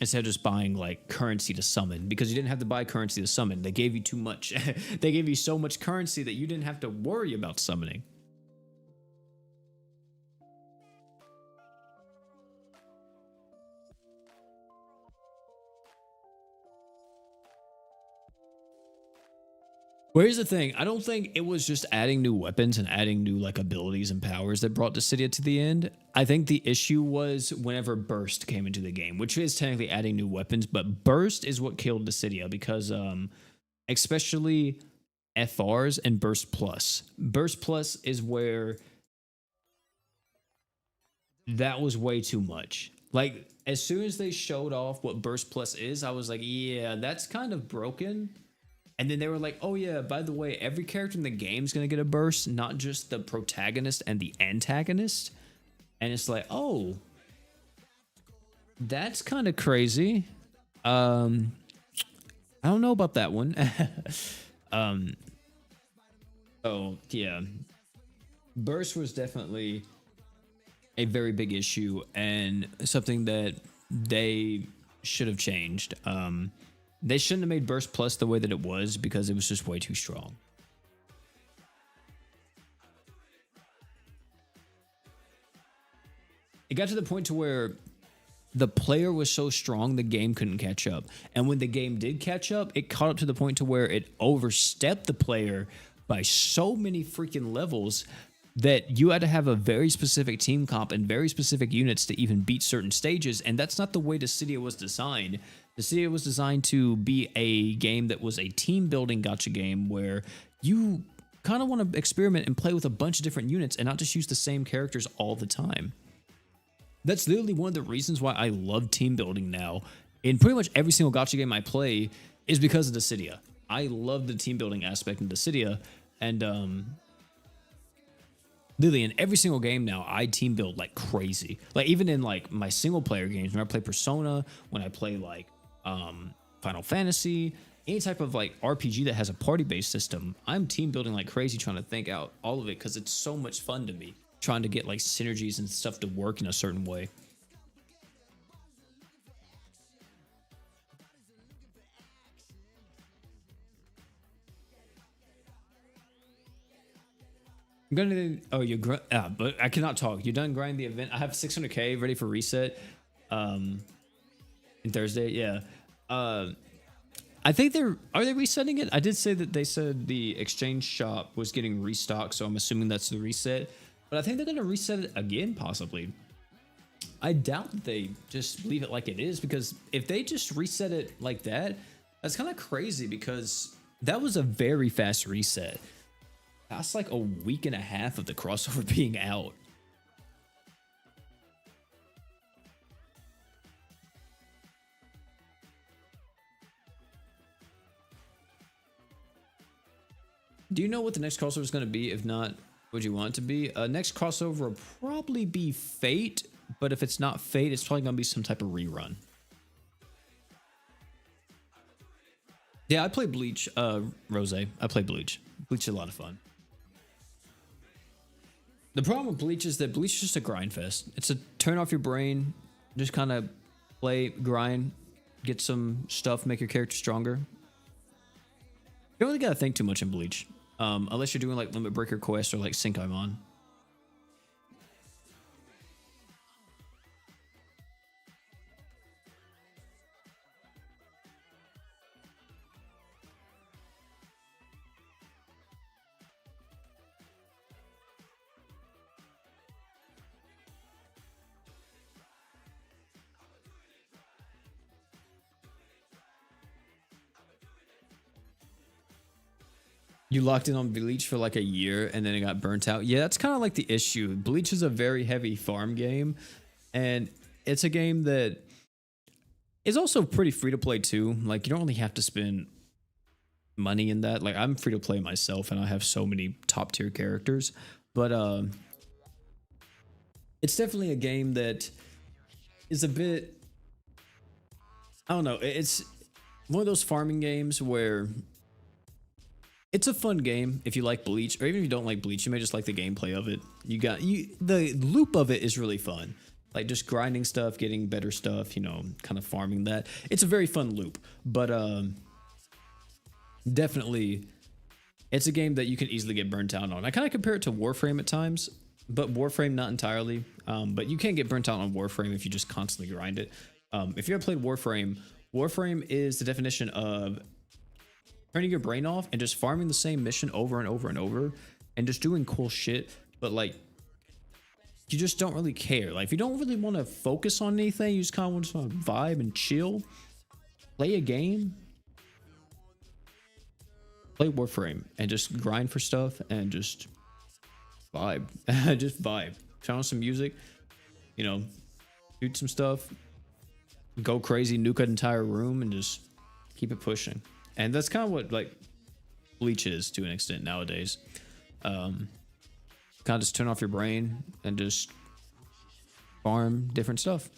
Speaker 1: instead of just buying like currency to summon, because you didn't have to buy currency to summon. They gave you too much. They gave you so much currency that you didn't have to worry about summoning. Well, here's the thing. I don't think it was just adding new weapons and adding new like abilities and powers that brought Dissidia to the end. I think the issue was whenever Burst came into the game, which is technically adding new weapons, but Burst is what killed Dissidia, because especially FRs and Burst Plus. Burst Plus is where that was way too much. Like, as soon as they showed off what Burst Plus is, I was like, yeah, that's kind of broken. And then they were like, oh yeah, by the way, every character in the game is going to get a burst, not just the protagonist and the antagonist. And it's like, oh, that's kind of crazy. I don't know about that one. Um, oh yeah, burst was definitely a very big issue and something that they should have changed. They shouldn't have made burst plus the way that it was because it was just way too strong. It got to the point to where the player was so strong the game couldn't catch up, and when the game did catch up, it caught up to the point to where it overstepped the player by so many freaking levels that you had to have a very specific team comp and very specific units to even beat certain stages, and that's not the way Dissidia was designed. Dissidia was designed to be a game that was a team building gacha game where you kind of want to experiment and play with a bunch of different units and not just use the same characters all the time. That's literally one of the reasons why I love team building now. In pretty much every single gacha game I play is because of Dissidia. I love the team building aspect in Dissidia, and literally in every single game now, I team build like crazy. Like even in like my single player games, when I play Persona, when I play like Final Fantasy, any type of like RPG that has a party-based system, I'm team building like crazy, trying to think out all of it because it's so much fun to me, trying to get like synergies and stuff to work in a certain way. I'm gonna. Oh, but I cannot talk. You done grinding the event? I have 600k ready for reset. In Thursday, yeah. I think are they resetting it? I did say that they said the exchange shop was getting restocked, so I'm assuming that's the reset. But I think they're gonna reset it again, possibly. I doubt that they just leave it like it is, because if they just reset it like that, that's kind of crazy because that was a very fast reset. That's like a week and a half of the crossover being out. Do you know what the next crossover is going to be? If not, would you want it to be? Next crossover will probably be Fate, but if it's not Fate, it's probably going to be some type of rerun. Yeah, I play Bleach, Rose. I play Bleach. Bleach is a lot of fun. The problem with Bleach is that Bleach is just a grind fest. It's a turn off your brain, just kind of play, grind, get some stuff, make your character stronger. You don't really gotta think too much in Bleach, unless you're doing like Limit Breaker Quest or like Syncaimon. You locked in on Bleach for like a year and then it got burnt out. Yeah, that's kind of like the issue. Bleach is a very heavy farm game, and it's a game that is also pretty free to play too. Like you don't really have to spend money in that. Like I'm free to play myself and I have so many top tier characters, but it's definitely a game that is a bit, I don't know, it's one of those farming games where it's a fun game if you like Bleach, or even if you don't like Bleach, you may just like the gameplay of it. The loop of it is really fun. Like just grinding stuff, getting better stuff, you know, kind of farming that. It's a very fun loop, but definitely it's a game that you can easily get burnt out on. I kind of compare it to Warframe at times, but Warframe not entirely. But you can get burnt out on Warframe if you just constantly grind it. If you ever played Warframe, Warframe is the definition of turning your brain off and just farming the same mission over and over and over and just doing cool shit, but like you just don't really care. Like if you don't really want to focus on anything, you just kind of want to vibe and chill, play a game, play Warframe and just grind for stuff and just vibe. Just vibe, turn on some music, you know, shoot some stuff, go crazy, nuke an entire room and just keep it pushing. And that's kind of what like Bleach is to an extent nowadays. Kind of just turn off your brain and just farm different stuff.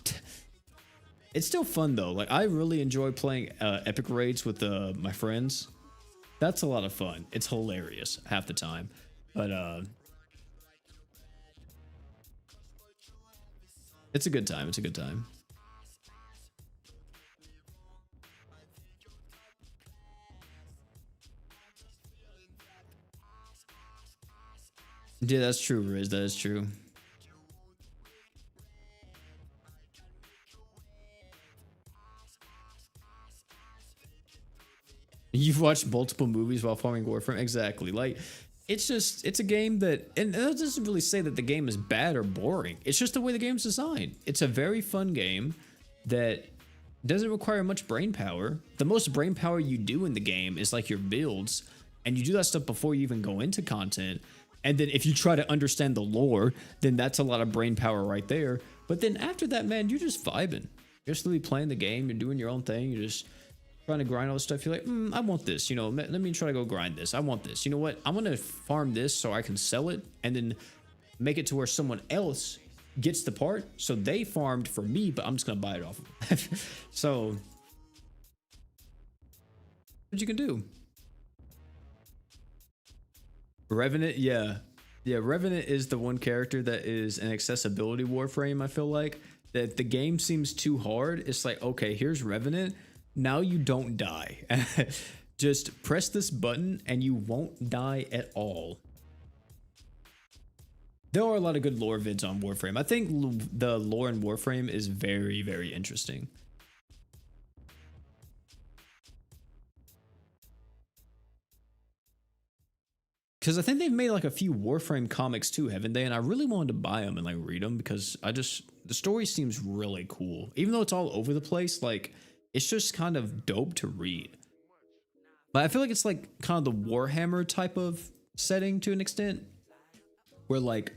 Speaker 1: It's still fun though. Like I really enjoy playing epic raids with my friends. That's a lot of fun. It's hilarious half the time. But it's a good time. It's a good time. Yeah, that's true, Riz. That is true. You've watched multiple movies while farming Warframe? Exactly. Like, it's just, it's a game that, and that doesn't really say that the game is bad or boring. It's just the way the game's designed. It's a very fun game that doesn't require much brain power. The most brain power you do in the game is like your builds, and you do that stuff before you even go into content. And then if you try to understand the lore, then that's a lot of brain power right there. But then after that, man, you're just vibing. You're just literally playing the game. You're doing your own thing. You're just trying to grind all this stuff. You're like, I want this. You know, let me try to go grind this. I want this. You know what? I'm going to farm this so I can sell it and then make it to where someone else gets the part. So they farmed for me, but I'm just going to buy it off of them. So what you can do. Revenant, yeah. Yeah, Revenant is the one character that is an accessibility Warframe, I feel like. That the game seems too hard. It's like, okay, here's Revenant. Now you don't die. Just press this button and you won't die at all. There are a lot of good lore vids on Warframe. I think the lore in Warframe is very, very interesting. Because I think they've made like a few Warframe comics too, haven't they? And I really wanted to buy them and like read them because the story seems really cool. Even though it's all over the place, like it's just kind of dope to read. But I feel like it's like kind of the Warhammer type of setting to an extent. Where like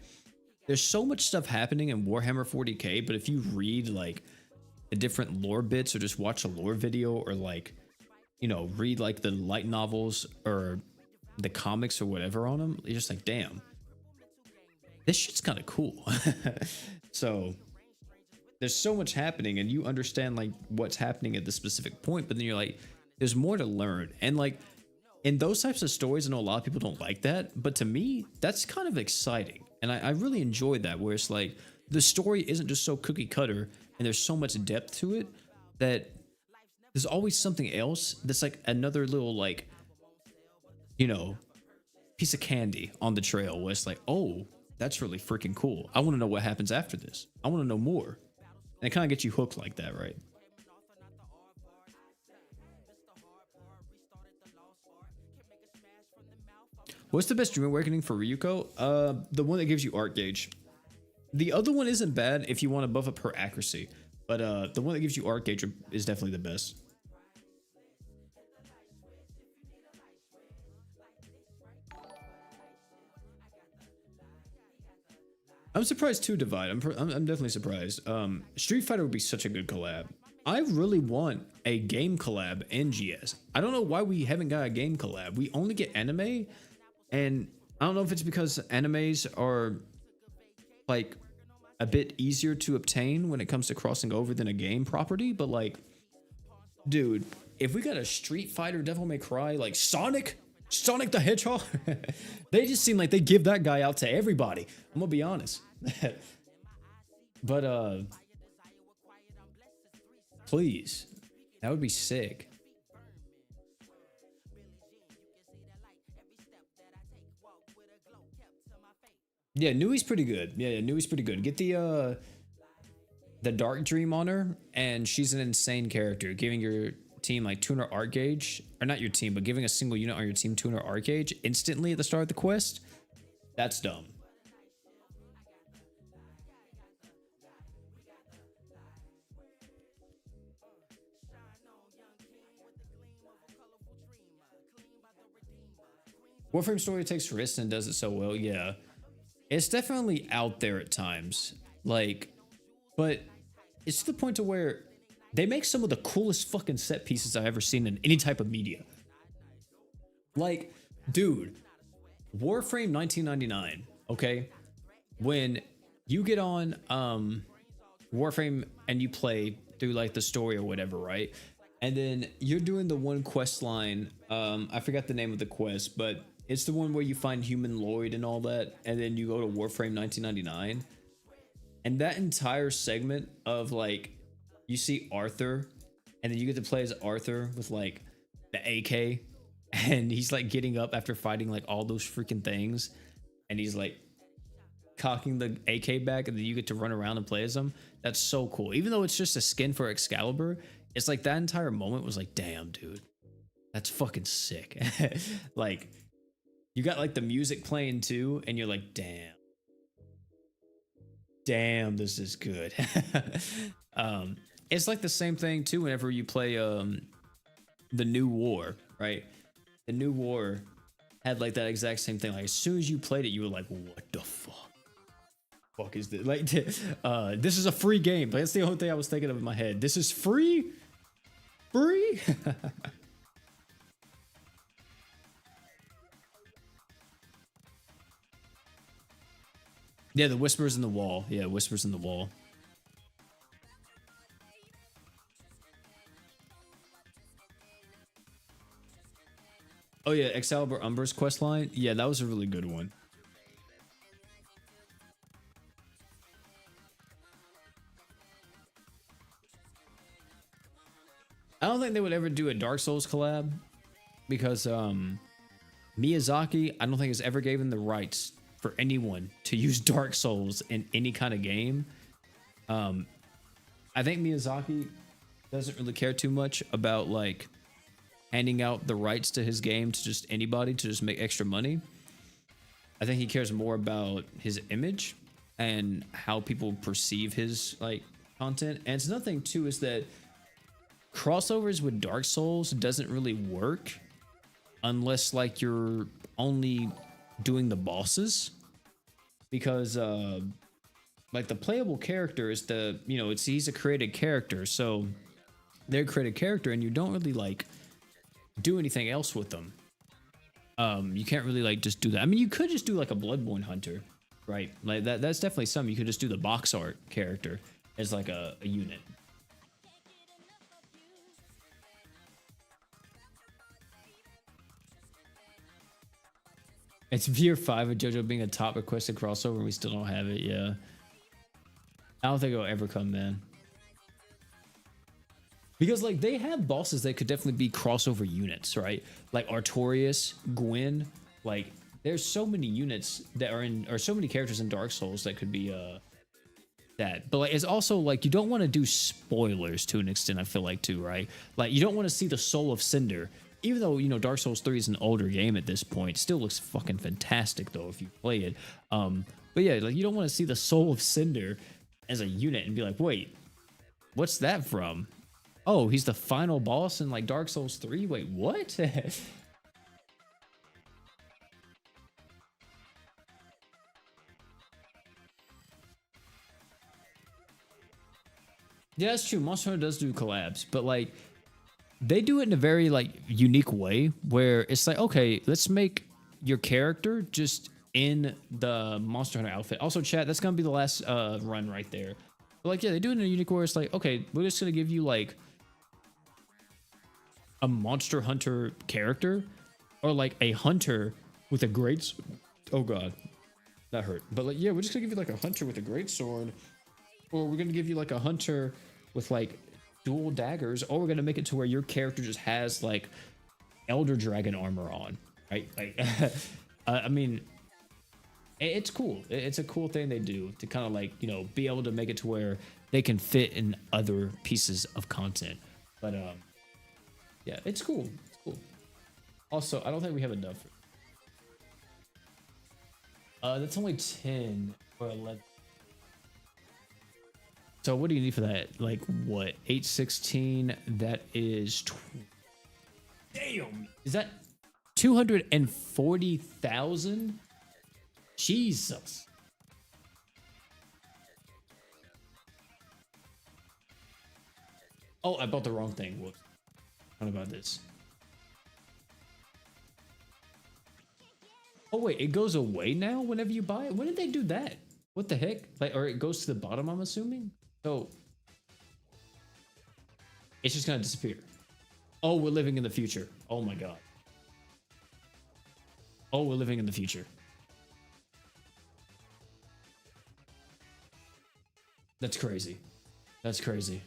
Speaker 1: there's so much stuff happening in Warhammer 40k, but if you read like the different lore bits or just watch a lore video or like, you know, read like the light novels or the comics or whatever on them, you're just like, damn, this shit's kind of cool. So there's so much happening and you understand like what's happening at the specific point, but then you're like, there's more to learn. And like in those types of stories, I know a lot of people don't like that, but to me, that's kind of exciting. And I really enjoy that, where it's like the story isn't just so cookie cutter and there's so much depth to it that there's always something else that's like another little like, you know, piece of candy on the trail where it's like, oh, that's really freaking cool. I want to know what happens after this. I want to know more. And it kind of gets you hooked like that, right? What's the best Dream Awakening for Ryuko? The one that gives you art gauge. The other one isn't bad if you want to buff up her accuracy, but the one that gives you art gauge is definitely the best. I'm surprised too, Divide. I'm definitely surprised. Street Fighter would be such a good collab. I really want a game collab in GS. I don't know why we haven't got a game collab. We only get anime, and I don't know if it's because animes are like a bit easier to obtain when it comes to crossing over than a game property, but like, dude, if we got a Street Fighter Devil May Cry, like Sonic the Hedgehog, they just seem like they give that guy out to everybody. I'm gonna be honest. But please, that would be sick. Yeah, Nui's pretty good. Yeah, Nui's pretty good. Get the Dark Dream on her, and she's an insane character, giving your team like 200 art gauge, or not your team, but giving a single unit on your team 200 art gauge instantly at the start of the quest. That's dumb. Warframe story takes risks and does it so well. Yeah, it's definitely out there at times, like, but it's to the point to where they make some of the coolest fucking set pieces I've ever seen in any type of media. Like, dude, Warframe 1999, okay? When you get on Warframe and you play through like the story or whatever, right? And then you're doing the one quest line. I forgot the name of the quest, but it's the one where you find Human Lloyd and all that, and then you go to Warframe 1999. And that entire segment of like, you see Arthur, and then you get to play as Arthur with like the AK, and he's like getting up after fighting like all those freaking things, and he's like cocking the AK back, and then you get to run around and play as him. That's so cool. Even though it's just a skin for Excalibur, it's like that entire moment was like, damn, dude, that's fucking sick. Like, you got like the music playing too, and you're like, damn, this is good. It's like the same thing too whenever you play the New War, right? The New War had like that exact same thing. Like as soon as you played it, you were like, what the fuck is this? Like this is a free game. That's the only thing I was thinking of in my head. This is free? Yeah, the whispers in the wall. Yeah, whispers in the wall. Oh yeah, Excalibur Umber's quest line. Yeah, that was a really good one. I don't think they would ever do a Dark Souls collab because Miyazaki, I don't think has ever given the rights for anyone to use Dark Souls in any kind of game. I think Miyazaki doesn't really care too much about like handing out the rights to his game to just anybody to just make extra money. I think he cares more about his image and how people perceive his like content. And it's another thing too is that crossovers with Dark Souls doesn't really work unless like you're only doing the bosses, because like the playable character is the, you know, he's a created character, so they're a created character and you don't really like do anything else with them. You can't really like just do that. I mean, you could just do like a Bloodborne hunter, right? Like that's definitely something. You could just do the box art character as like a unit. It's Year 5 of JoJo being a top requested crossover and we still don't have it. Yeah, I don't think it'll ever come, man. Because like they have bosses that could definitely be crossover units, right? Like Artorias, Gwyn. Like there's so many units that are in, or so many characters in Dark Souls that could be that. But like it's also like you don't want to do spoilers to an extent, I feel like too, right? Like you don't want to see the Soul of Cinder. Even though, you know, Dark Souls 3 is an older game at this point, it still looks fucking fantastic though if you play it. But yeah, like you don't want to see the Soul of Cinder as a unit and be like, wait, what's that from? Oh, he's the final boss in like Dark Souls 3? Wait, what? Yeah, that's true. Monster Hunter does do collabs, but like they do it in a very like unique way where it's like, okay, let's make your character just in the Monster Hunter outfit. Also, chat, that's gonna be the last run right there. But like, yeah, they do it in a unique way where it's like, okay, we're just gonna give you like a Monster Hunter character, or like a hunter with a great, oh god, that hurt. But like, yeah, we're just gonna give you like a hunter with a great sword, or we're gonna give you like a hunter with like dual daggers, or we're gonna make it to where your character just has like Elder Dragon armor on, right? Like, I mean, it's cool. It's a cool thing they do to kind of like, you know, be able to make it to where they can fit in other pieces of content. But yeah, it's cool. It's cool. Also, I don't think we have enough. That's only 10 or 11. So what do you need for that? Like what? 816. That is. Damn. Is that 240,000? Jesus. Oh, I bought the wrong thing. Whoops. What about this? Oh wait, it goes away now whenever you buy it? When did they do that? What the heck? Like, or it goes to the bottom, I'm assuming? So it's just gonna disappear. Oh, we're living in the future. Oh my god. Oh, we're living in the future. That's crazy. That's crazy.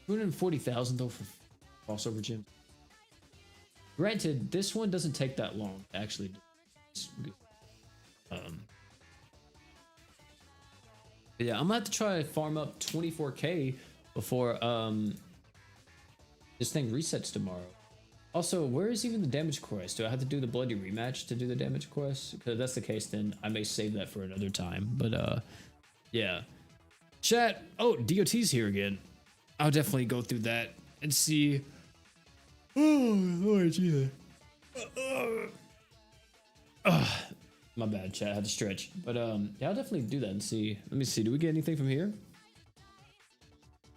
Speaker 1: 240,000 though for crossover gyms. Granted, this one doesn't take that long to actually do. But yeah, I'm gonna have to try to farm up 24k before this thing resets tomorrow. Also, where is even the damage quest? Do I have to do the bloody rematch to do the damage quest? Because if that's the case, then I may save that for another time. But yeah. Chat. Oh, DOT's here again. I'll definitely go through that and see. Oh, Lord, yeah. My bad, chat. I had to stretch. But yeah, I'll definitely do that and see. Let me see. Do we get anything from here?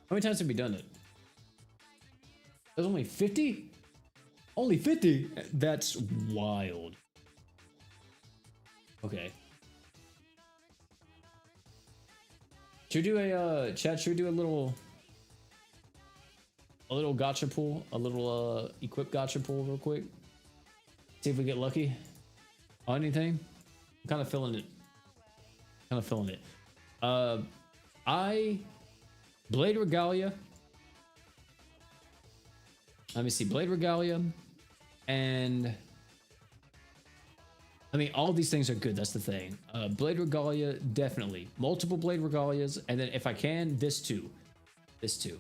Speaker 1: How many times have we done it? There's only 50? Only 50? That's wild. Okay. Should we do a chat? Should we do a little gacha pool? A little equip gacha pool real quick? See if we get lucky on anything. I'm kind of feeling it. Blade Regalia. Let me see. Blade Regalia. And I mean, all of these things are good. That's the thing. Blade Regalia, definitely. Multiple Blade Regalias. And then if I can, this too. This too.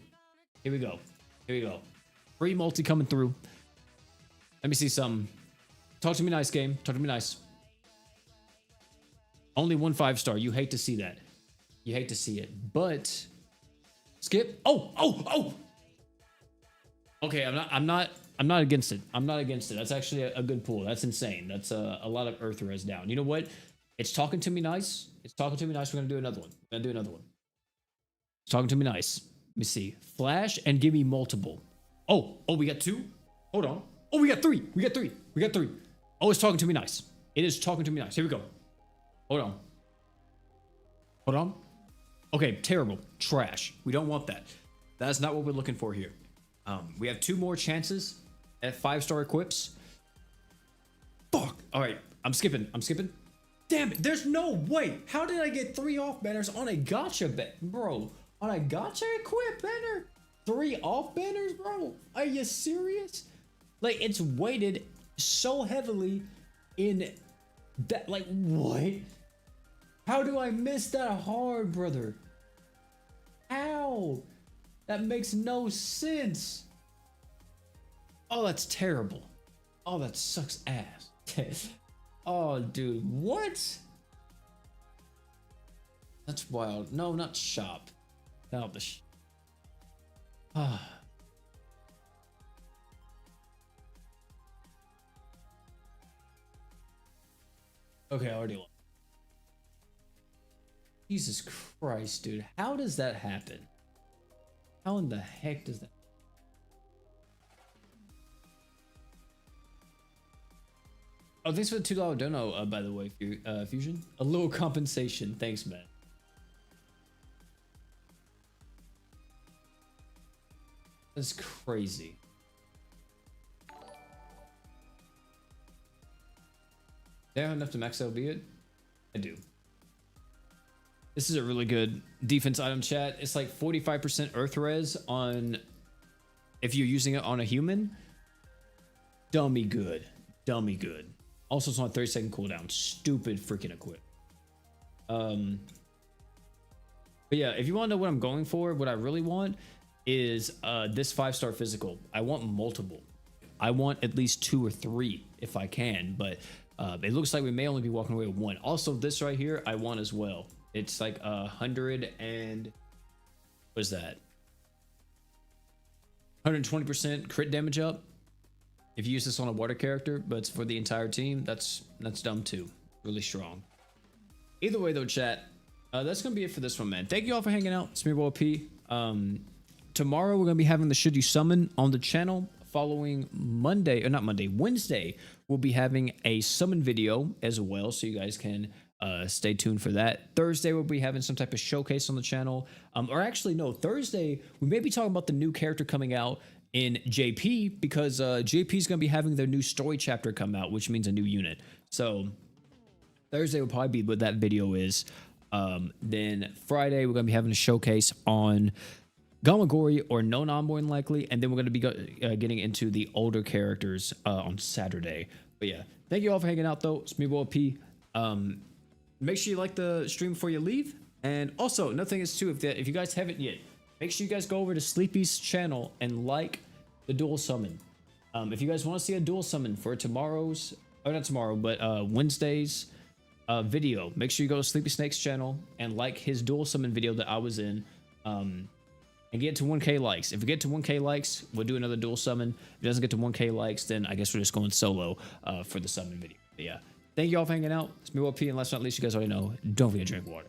Speaker 1: Here we go. Here we go. Free multi coming through. Let me see some. Talk to me nice, game. Talk to me nice. Only 1 5-star. You hate to see that. You hate to see it. But skip. Oh. Okay, I'm not against it. I'm not against it. That's actually a good pool. That's insane. That's a lot of earth res down. You know what? It's talking to me nice. It's talking to me nice. We're gonna do another one. It's talking to me nice. Let me see. Flash and give me multiple. Oh, we got 2? Hold on. Oh, we got 3. We got 3. Oh, it's talking to me nice. It is talking to me nice. Here we go. Hold on. Okay, terrible. Trash. We don't want that. That's not what we're looking for here. We have 2 more chances at 5-star equips. Fuck. All right, I'm skipping. Damn it, there's no way. How did I get 3 off banners on a gacha bet, bro? On a gacha equip banner? 3 off banners, bro? Are you serious? Like, it's weighted so heavily in that, like, what? How do I miss that hard, brother? How? That makes no sense. Oh, that's terrible. Oh, that sucks ass. Oh, dude, what? That's wild. No, not shop. No, the Okay, I already lost. Jesus Christ, dude. How does that happen? How in the heck does that? Oh, thanks for the $2 dono, by the way, Fusion. A little compensation. Thanks, man. That's crazy. Do I have enough to max out be it? I do. This is a really good defense item, chat. It's like 45% earth res on if you're using it on a human. Dummy good. Also, it's on a 30-second cooldown. Stupid freaking equip. But yeah, if you want to know what I'm going for, what I really want is this 5-star physical. I want multiple. I want at least 2 or 3 if I can, but it looks like we may only be walking away with 1. Also, this right here, I want as well. It's like 100 and what is that? 120% crit damage up. If you use this on a water character, but it's for the entire team, that's dumb too. Really strong. Either way though, chat, that's gonna be it for this one, man. Thank you all for hanging out. It's me, Royal P. Tomorrow we're gonna be having the Should You Summon on the channel. Following Wednesday, we'll be having a summon video as well, so you guys can Stay tuned for that. Thursday we'll be having some type of showcase on the channel. Or actually no, Thursday we may be talking about the new character coming out in JP, because JP is going to be having their new story chapter come out, which means a new unit. So Thursday will probably be what that video is. Then Friday we're going to be having a showcase on Gamagori or Nonan more than likely, and then we're going to be getting into the older characters on Saturday. But yeah, thank you all for hanging out though. It's me, Boy P. Make sure you like the stream before you leave. And also, another thing is too, if you guys haven't yet, make sure you guys go over to Sleepy's channel and like the dual summon. If you guys want to see a dual summon for tomorrow's, or not tomorrow, but Wednesday's video, make sure you go to Sleepy Snake's channel and like his dual summon video that I was in, and get to 1K likes. If we get to 1K likes, we'll do another dual summon. If it doesn't get to 1K likes, then I guess we're just going solo for the summon video. But yeah. Thank you all for hanging out. It's me, P, and last but not least, you guys already know, don't forget to drink water.